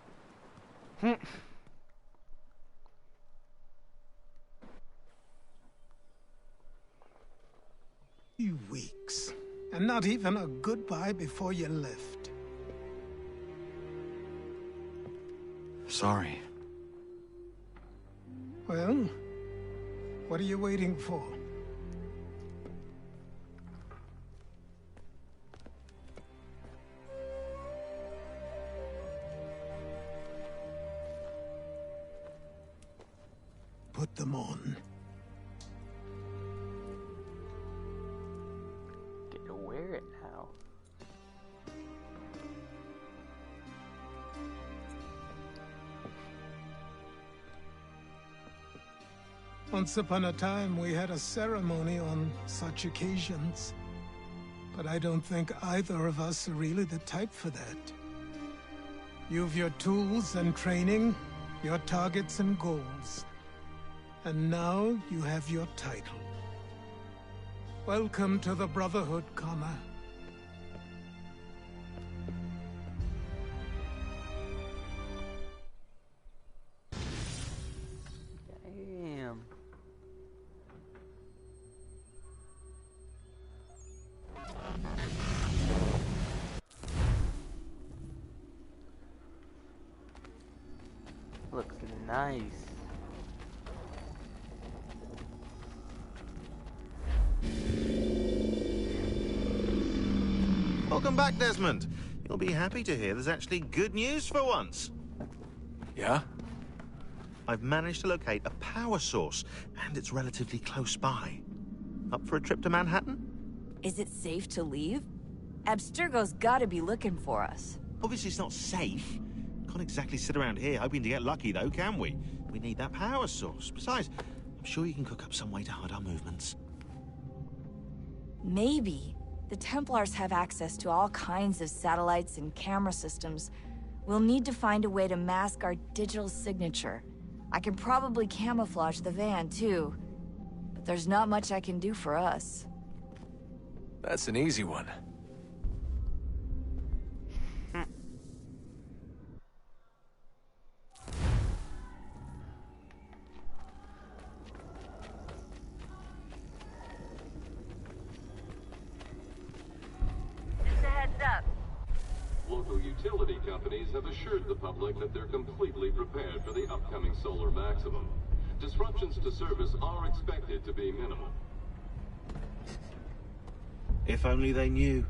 Weeks, and not even a goodbye before you left. Sorry. Well, what are you waiting for? Put them on. Wear it now. Once upon a time, we had a ceremony on such occasions. But I don't think either of us are really the type for that. You've your tools and training, your targets and goals. And now you have your title. Welcome to the Brotherhood, Connor. Damn. Looks nice. Welcome back, Desmond. You'll be happy to hear there's actually good news for once. Yeah? I've managed to locate a power source, and it's relatively close by. Up for a trip to Manhattan? Is it safe to leave? Abstergo's gotta be looking for us. Obviously it's not safe. Can't exactly sit around here hoping to get lucky, though, can we? We need that power source. Besides, I'm sure you can cook up some way to hide our movements. Maybe. The Templars have access to all kinds of satellites and camera systems. We'll need to find a way to mask our digital signature. I can probably camouflage the van, too. But there's not much I can do for us. That's an easy one. Just a heads up. Local utility companies have assured the public that they're completely prepared for the upcoming solar maximum. Disruptions to service are expected to be minimal. If only they knew.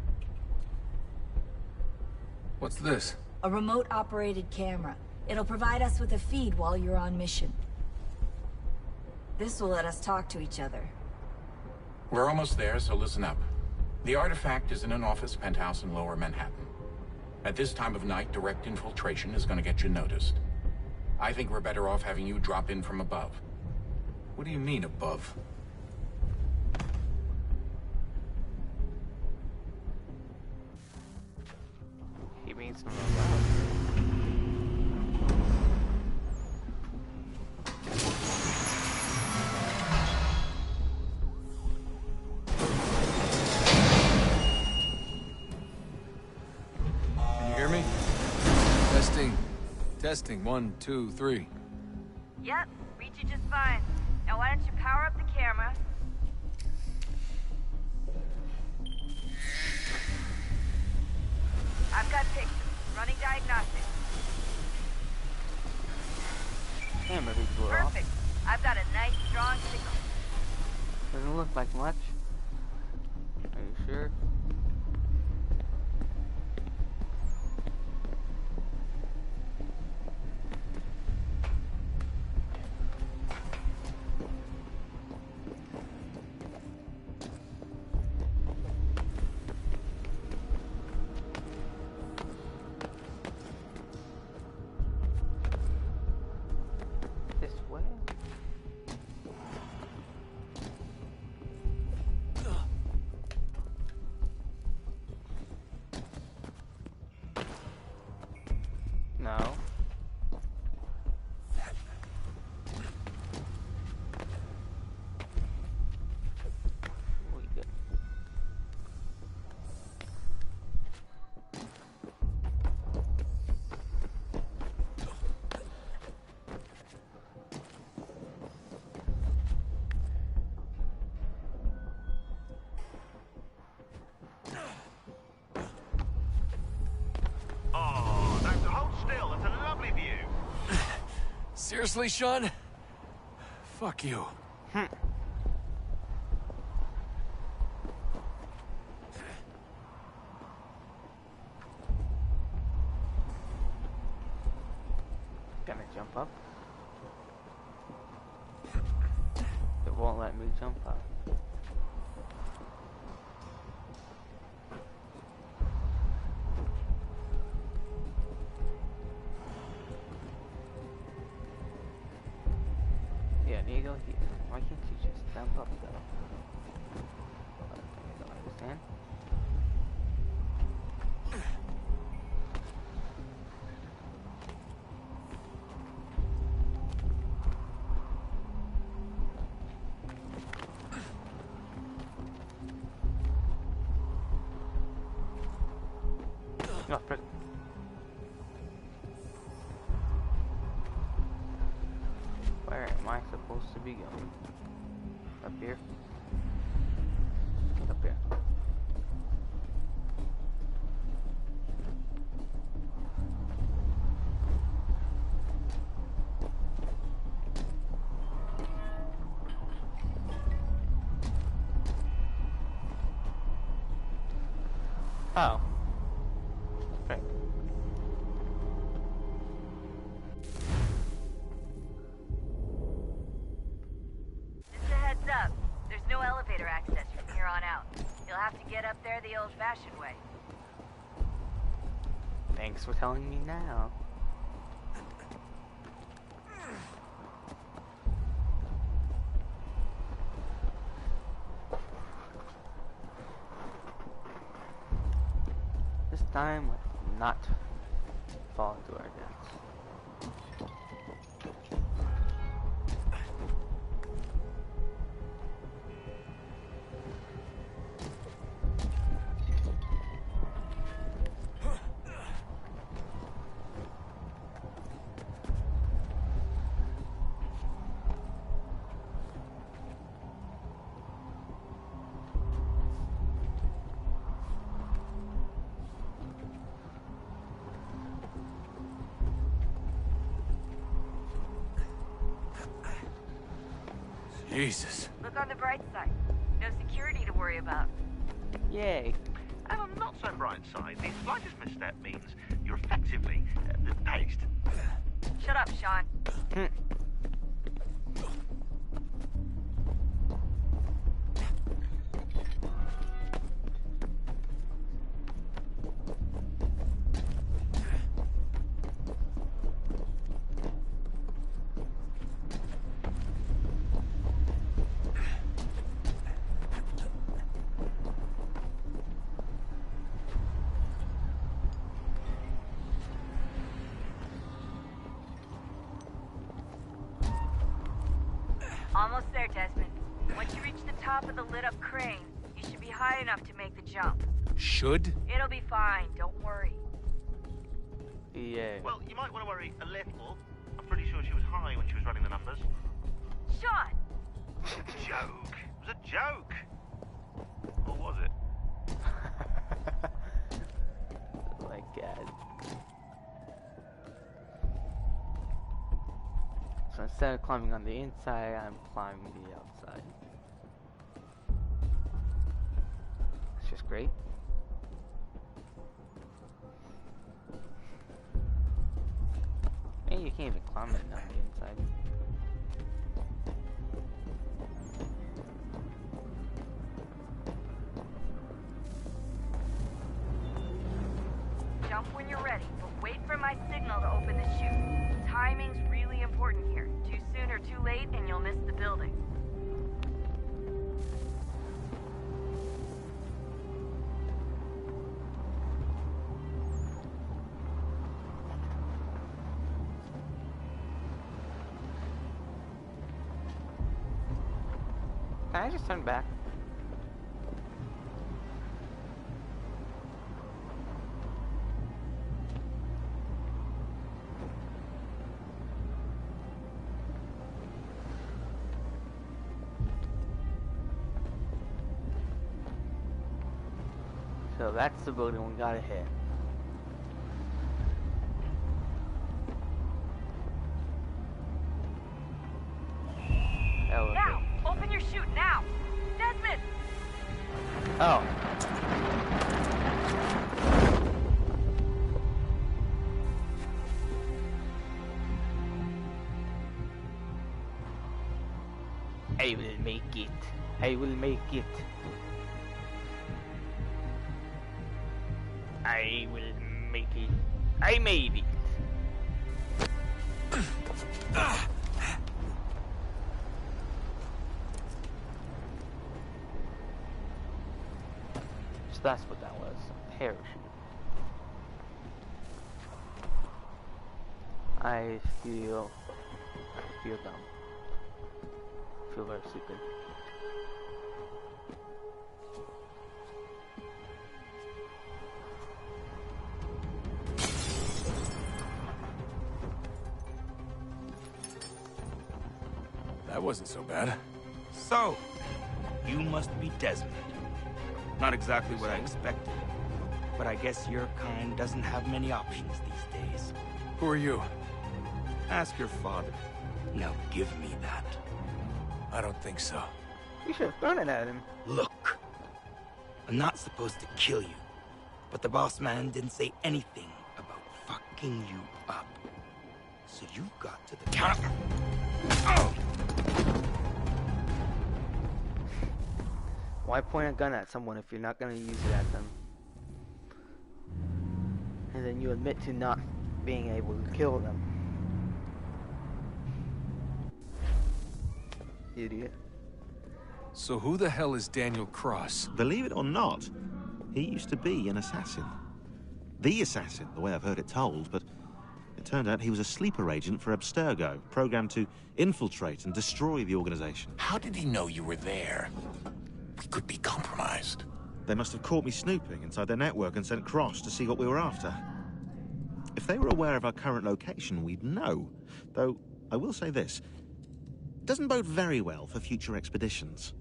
What's this? A remote-operated camera. It'll provide us with a feed while you're on mission. This will let us talk to each other. We're almost there, so listen up. The artifact is in an office penthouse in Lower Manhattan. At this time of night, direct infiltration is going to get you noticed. I think we're better off having you drop in from above. What do you mean, above? He means from Can you hear me? Testing. Testing. 1, 2, 3. Yep, reach you just fine. Now why don't you power up the camera? I've got pictures. Running diagnostics. camera he blew off. Perfect. I've got a nice, strong signal. Doesn't look like much. Are you sure? Seriously, Sean? Fuck you. Can I jump up? It won't let me jump up. Yeah, there you go here. Why can't you just jump up though? I don't understand. Oh, frick. Where am I supposed to be going? Up here? Up here. Oh. Okay. Just a heads up. There's no elevator access from here on out. You'll have to get up there the old-fashioned way. Thanks for telling me now. This time, let's not fall to our deaths. Jesus. Look on the bright side. No security to worry about. Yay. And on the not so bright side, the slightest misstep means you're effectively paged. Shut up, Sean. Almost there, Desmond. Once you reach the top of the lit-up crane, you should be high enough to make the jump. Should? It'll be fine, don't worry. Yeah. Well, you might want to worry a little. I'm pretty sure she was high when she was running the numbers. Sean! It was a joke. It was a joke. Or was it? Oh my god. So instead of climbing on the inside, I'm climbing the outside. It's just great. Hey, you can't even climb it on the inside. Jump when you're ready, but wait for my signal to open the chute. Timing's really important here. Too soon or too late, and you'll miss the building. Can I just turn back? So that's the building we gotta hit. Oh. I will make it. I will make it. I will make it. I made it. So that's what that was. A parachute. I feel dumb. I feel very stupid. That wasn't so bad. So, you must be Desmond. Not exactly what I expected, but I guess your kind doesn't have many options these days. Who are you? Ask your father. Now give me that. I don't think so. You should have thrown it at him. Look, I'm not supposed to kill you, but the boss man didn't say anything about fucking you up. So you've got to the counter. Oh! Why point a gun at someone if you're not gonna use it at them? And then you admit to not being able to kill them. Idiot. So who the hell is Daniel Cross? Believe it or not, he used to be an assassin. The assassin, the way I've heard it told, but it turned out he was a sleeper agent for Abstergo, programmed to infiltrate and destroy the organization. How did he know you were there? We could be compromised. They must have caught me snooping inside their network and sent Cross to see what we were after. If they were aware of our current location, we'd know. Though, I will say this. It doesn't bode very well for future expeditions.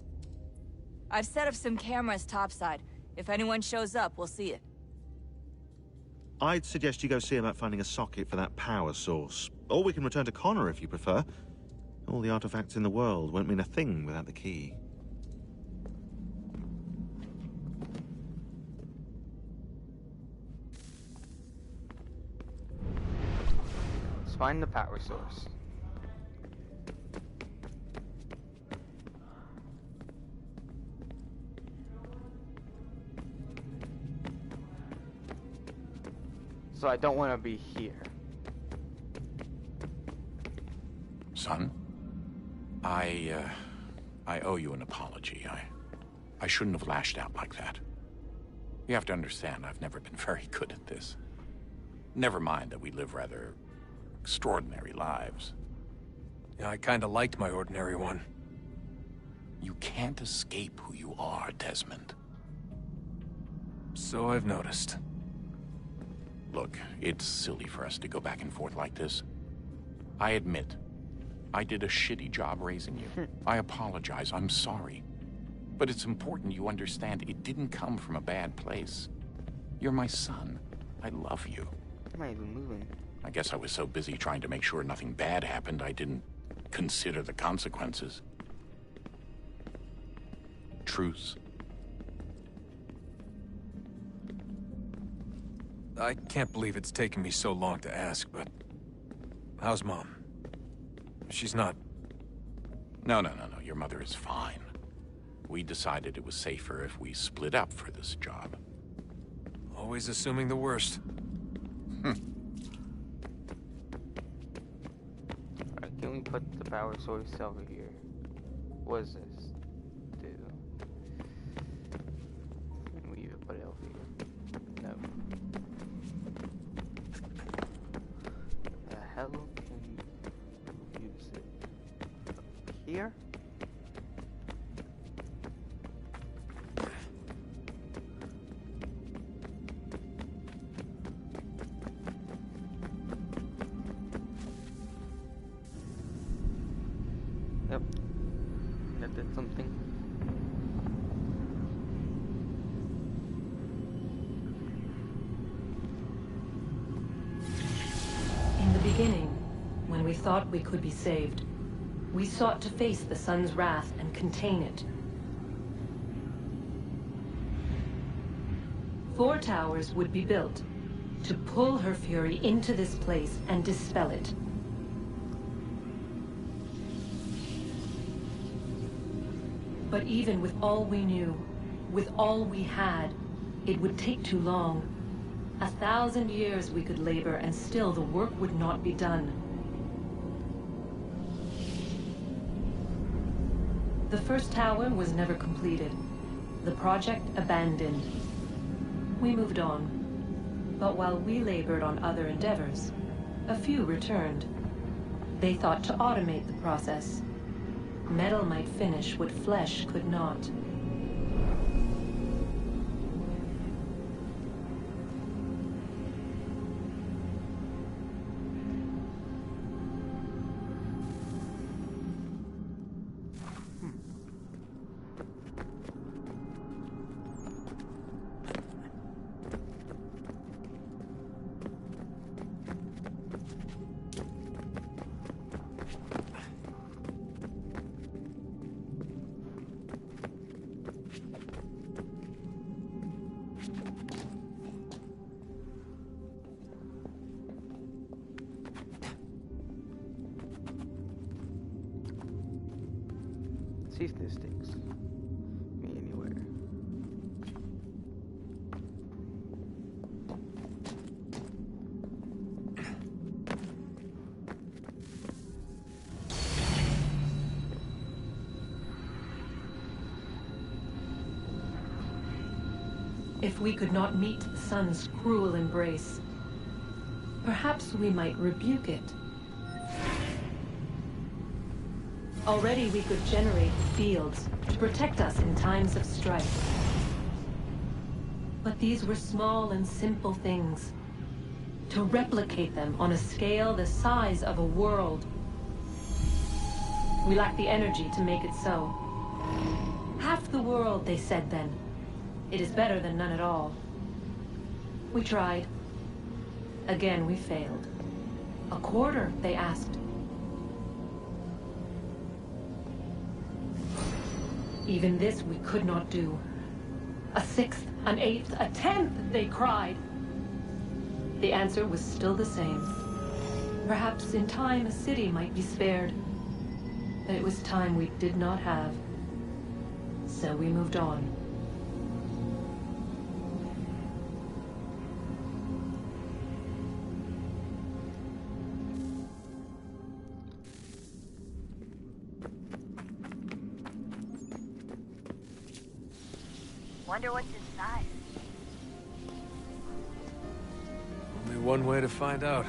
I've set up some cameras topside. If anyone shows up, we'll see it. I'd suggest you go see about finding a socket for that power source. Or we can return to Connor if you prefer. All the artifacts in the world won't mean a thing without the key. Let's find the power source. So I don't want to be here. Son, I owe you an apology. I shouldn't have lashed out like that. You have to understand, I've never been very good at this. Never mind that we live rather extraordinary lives. Yeah, I kinda liked my ordinary one. You can't escape who you are, Desmond. So I've noticed. Look, it's silly for us to go back and forth like this. I admit, I did a shitty job raising you. I apologize, I'm sorry. But it's important you understand it didn't come from a bad place. You're my son. I love you. I'm not even moving. I guess I was so busy trying to make sure nothing bad happened, I didn't consider the consequences. Truce. I can't believe it's taken me so long to ask, but... how's Mom? She's not... No. Your mother is fine. We decided it was safer if we split up for this job. Always assuming the worst. Alright, can we put the power source over here? What does this do? Can we even put it over here? No. The hell can you use it? Here? Yep. That did something. In the beginning, when we thought we could be saved, we sought to face the sun's wrath and contain it. 4 towers would be built to pull her fury into this place and dispel it. But even with all we knew, with all we had, it would take too long. 1,000 years we could labor, and still the work would not be done. The first tower was never completed. The project abandoned. We moved on. But while we labored on other endeavors, a few returned. They thought to automate the process. Metal might finish what flesh could not. See if this takes me anywhere. If we could not meet the sun's cruel embrace, perhaps we might rebuke it. Already we could generate fields to protect us in times of strife. But these were small and simple things. To replicate them on a scale the size of a world, we lack the energy to make it so. Half the world, they said then. It is better than none at all. We tried. Again we failed. A quarter, they asked. Even this we could not do. A 6th, an 8th, a 10th, they cried. The answer was still the same. Perhaps in time a city might be spared. But it was time we did not have. So we moved on. Wonder what's inside. Only one way to find out.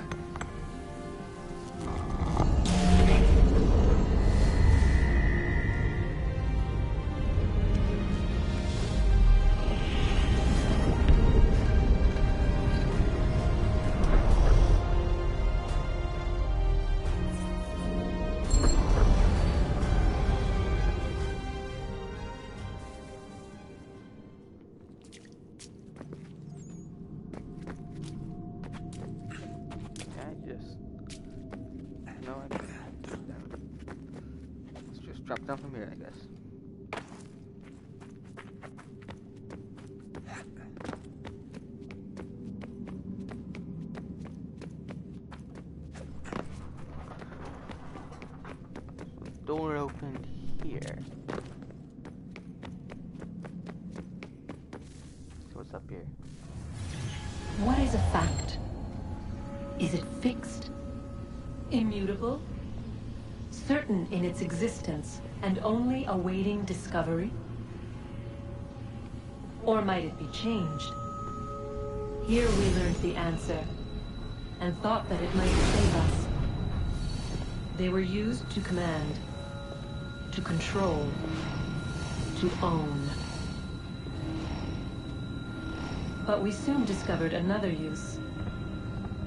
Drop down from here, I guess. Door opened here. So what's up here? What is a fact? Is it fixed? Immutable? Certain in its existence and only awaiting discovery? Or might it be changed? Here we learned the answer and thought that it might save us. They were used to command, to control, to own. But we soon discovered another use.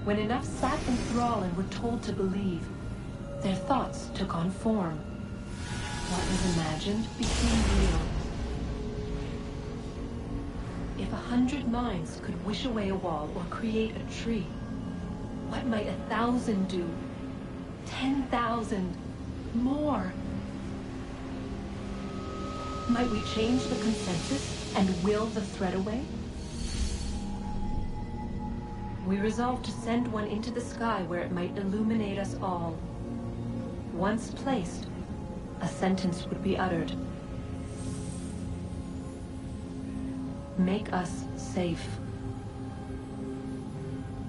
When enough sat in thrall and were told to believe, their thoughts took on form. What was imagined became real. If 100 minds could wish away a wall or create a tree, what might 1,000 do? 10,000? More? Might we change the consensus and will the threat away? We resolved to send one into the sky where it might illuminate us all. Once placed, a sentence would be uttered. Make us safe.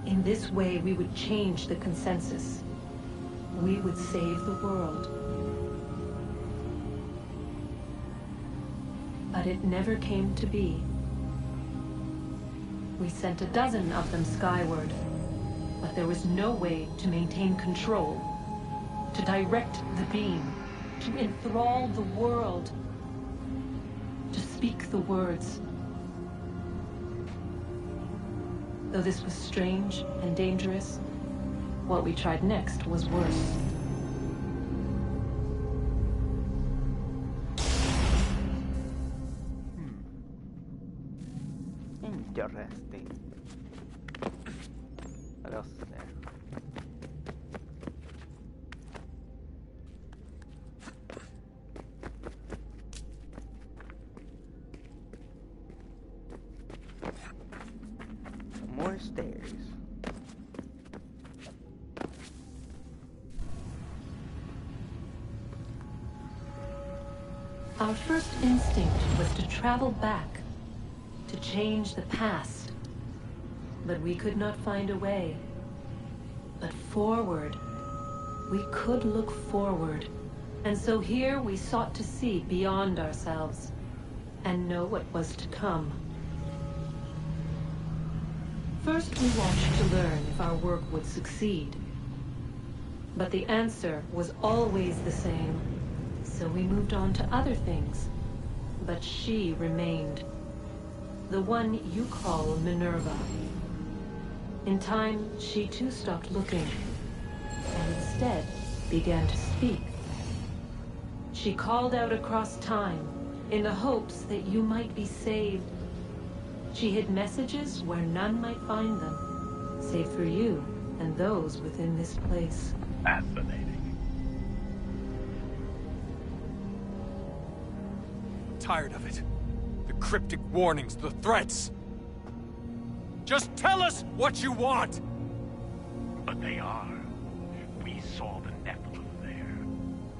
In this way, we would change the consensus. We would save the world. But it never came to be. We sent a dozen of them skyward, but there was no way to maintain control, to direct the beam, to enthrall the world, to speak the words. Though this was strange and dangerous, what we tried next was worse. Interesting. What else is there? More stairs. Our first instinct was to travel back, to change the past. But we could not find a way. But forward. We could look forward. And so here we sought to see beyond ourselves and know what was to come. First we watched to learn if our work would succeed. But the answer was always the same. So we moved on to other things. But she remained. The one you call Minerva. In time, she too stopped looking, and instead began to speak. She called out across time, in the hopes that you might be saved. She hid messages where none might find them, save for you and those within this place. Fascinating. Tired of it. The cryptic warnings, the threats. Just tell us what you want! But they are. We saw the Nephilim there.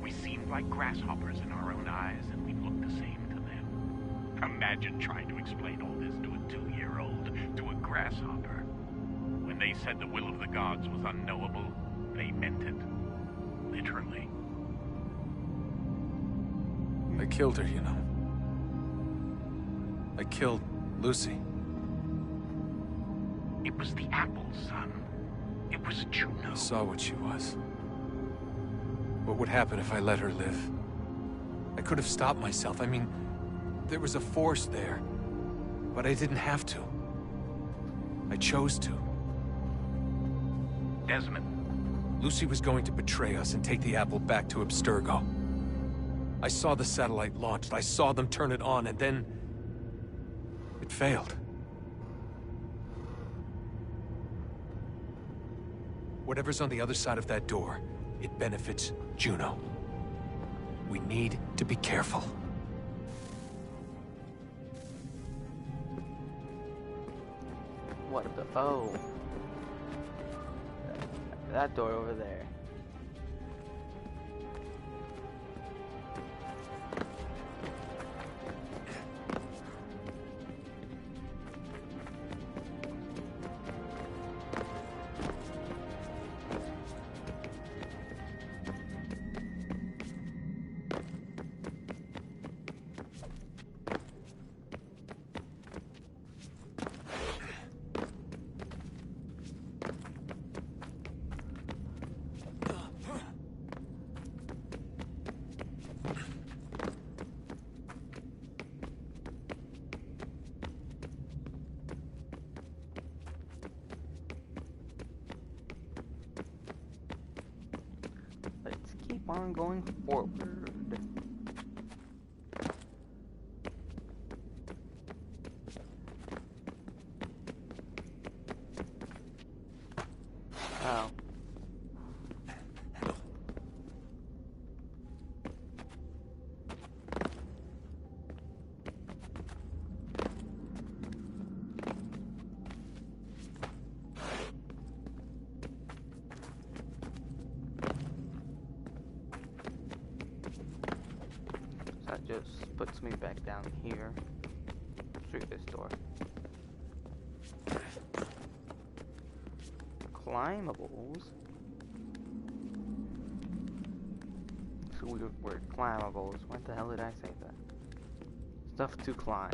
We seemed like grasshoppers in our own eyes, and we looked the same to them. Imagine trying to explain all this to a 2-year-old, to a grasshopper. When they said the will of the gods was unknowable, they meant it. Literally. I killed her, you know. I killed Lucy. It was the apple, son. It was Juno. I saw what she was. What would happen if I let her live? I could have stopped myself. I mean, there was a force there. But I didn't have to. I chose to. Desmond. Lucy was going to betray us and take the apple back to Abstergo. I saw the satellite launched. I saw them turn it on, and then... it failed. Whatever's on the other side of that door, it benefits Juno. We need to be careful. What the... oh. That door over there. On going forward. Oh. puts me back down here through this door. Climbables. It's a weird word, climbables. What the hell did I say that? Stuff to climb.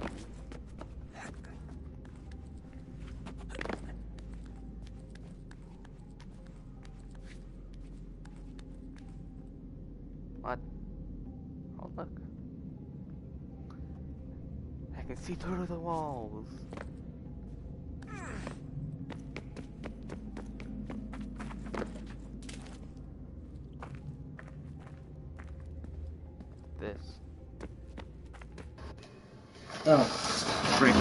What? Oh look. I can see through the walls. This. Oh, great.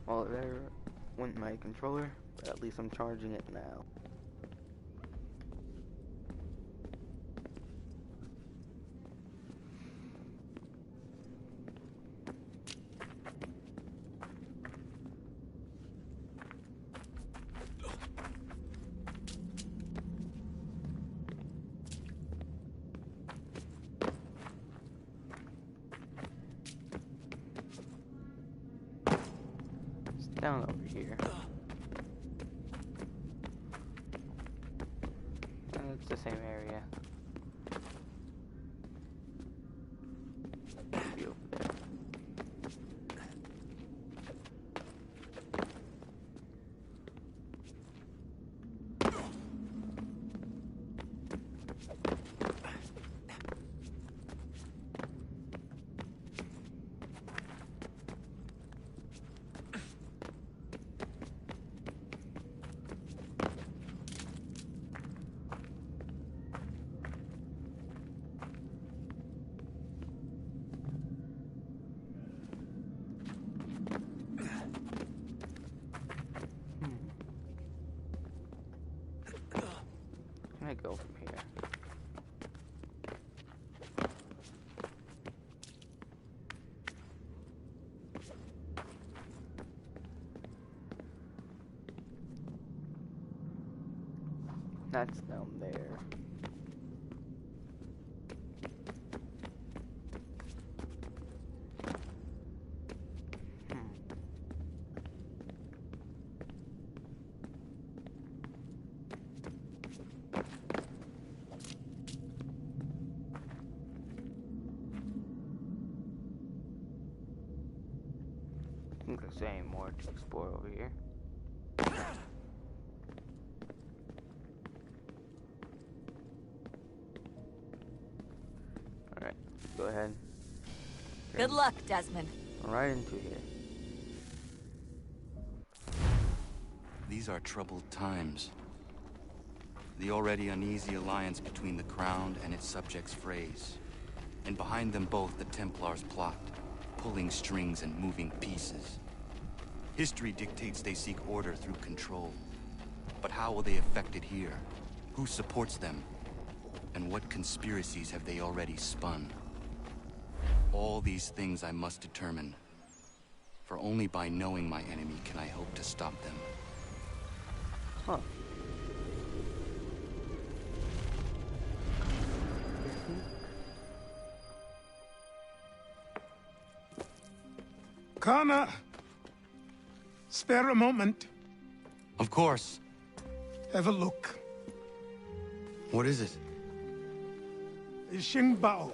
Well, there went my controller, but at least I'm charging it now. Down over here. And it's the same area. Be over there. Can I go from here? That's down there. I think there's any more to explore over here. Alright, go ahead. Good luck, Desmond. Right into here. These are troubled times. The already uneasy alliance between the Crown and its subjects frays. And behind them both the Templars plot, pulling strings and moving pieces. History dictates they seek order through control. But how will they affect it here? Who supports them? And what conspiracies have they already spun? All these things I must determine. For only by knowing my enemy can I hope to stop them. Huh. Connor! Spare a moment. Of course. Have a look. What is it? Xingbao,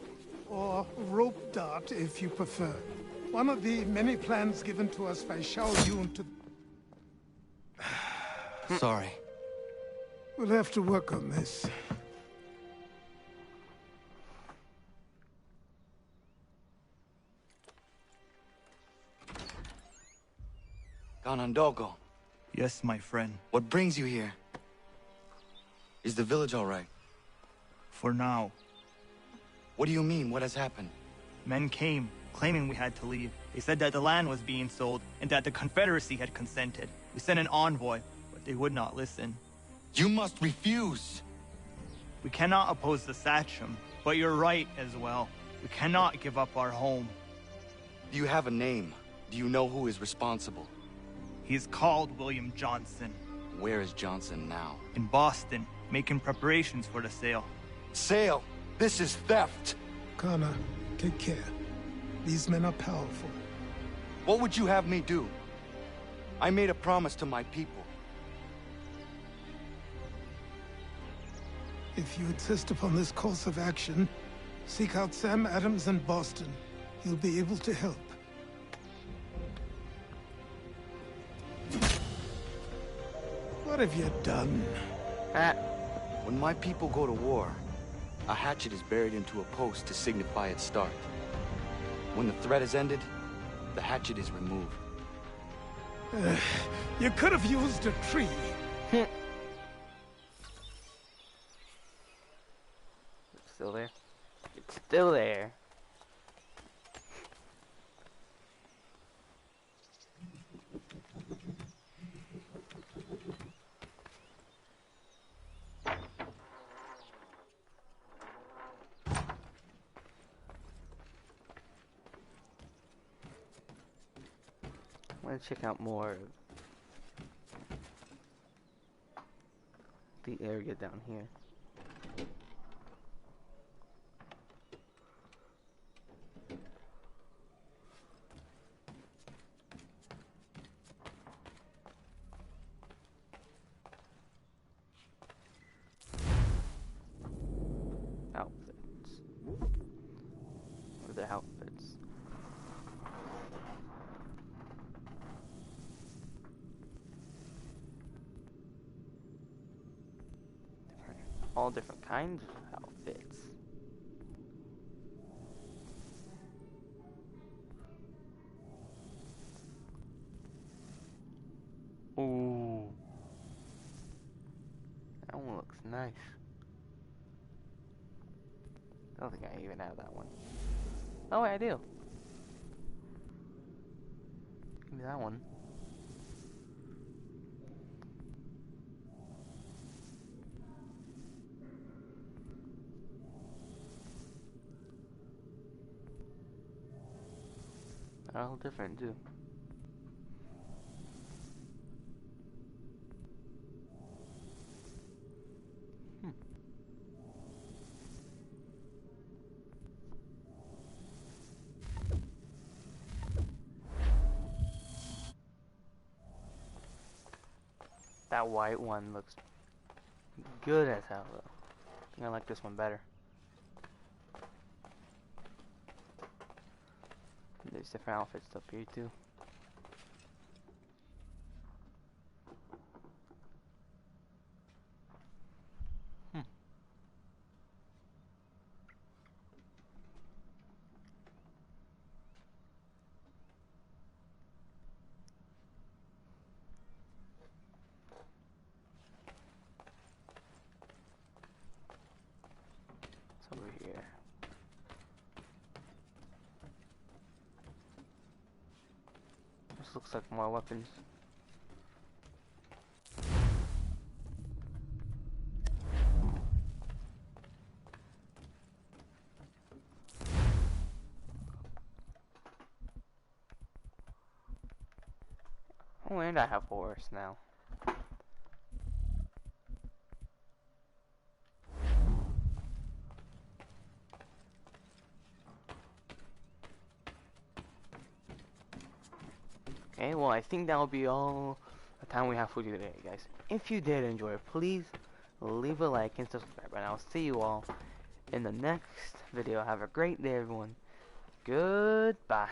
or rope dart if you prefer. One of the many plans given to us by Xiao Yun to... Sorry. We'll have to work on this. Ganondogo. Yes, my friend. What brings you here? Is the village all right? For now. What do you mean? What has happened? Men came, claiming we had to leave. They said that the land was being sold, and that the Confederacy had consented. We sent an envoy, but they would not listen. You must refuse! We cannot oppose the Sachem, but you're right as well. We cannot give up our home. Do you have a name? Do you know who is responsible? He's called William Johnson. Where is Johnson now? In Boston. making preparations for the sale. Sale? This is theft! Connor, take care. These men are powerful. What would you have me do? I made a promise to my people. If you insist upon this course of action, seek out Sam Adams in Boston. He'll be able to help. What have you done? When my people go to war, a hatchet is buried into a post to signify its start. When the threat is ended, the hatchet is removed. You could have used a tree. It's still there. It's still there. I want to check out more of the area down here. Outfits. What are the outfits? All different kinds of outfits. Ooh. That one looks nice. I don't think I even have that one. Oh wait, I do. Give me that one. They're all different too. That white one looks good as hell though. I think I like this one better. There's different outfits up here too. It's over here. This looks like more weapons. Oh, and I have a horse now. Okay, well, I think that will be all the time we have for you today, guys. If you did enjoy it, please leave a like and subscribe, and I'll see you all in the next video. Have a great day, everyone. Goodbye.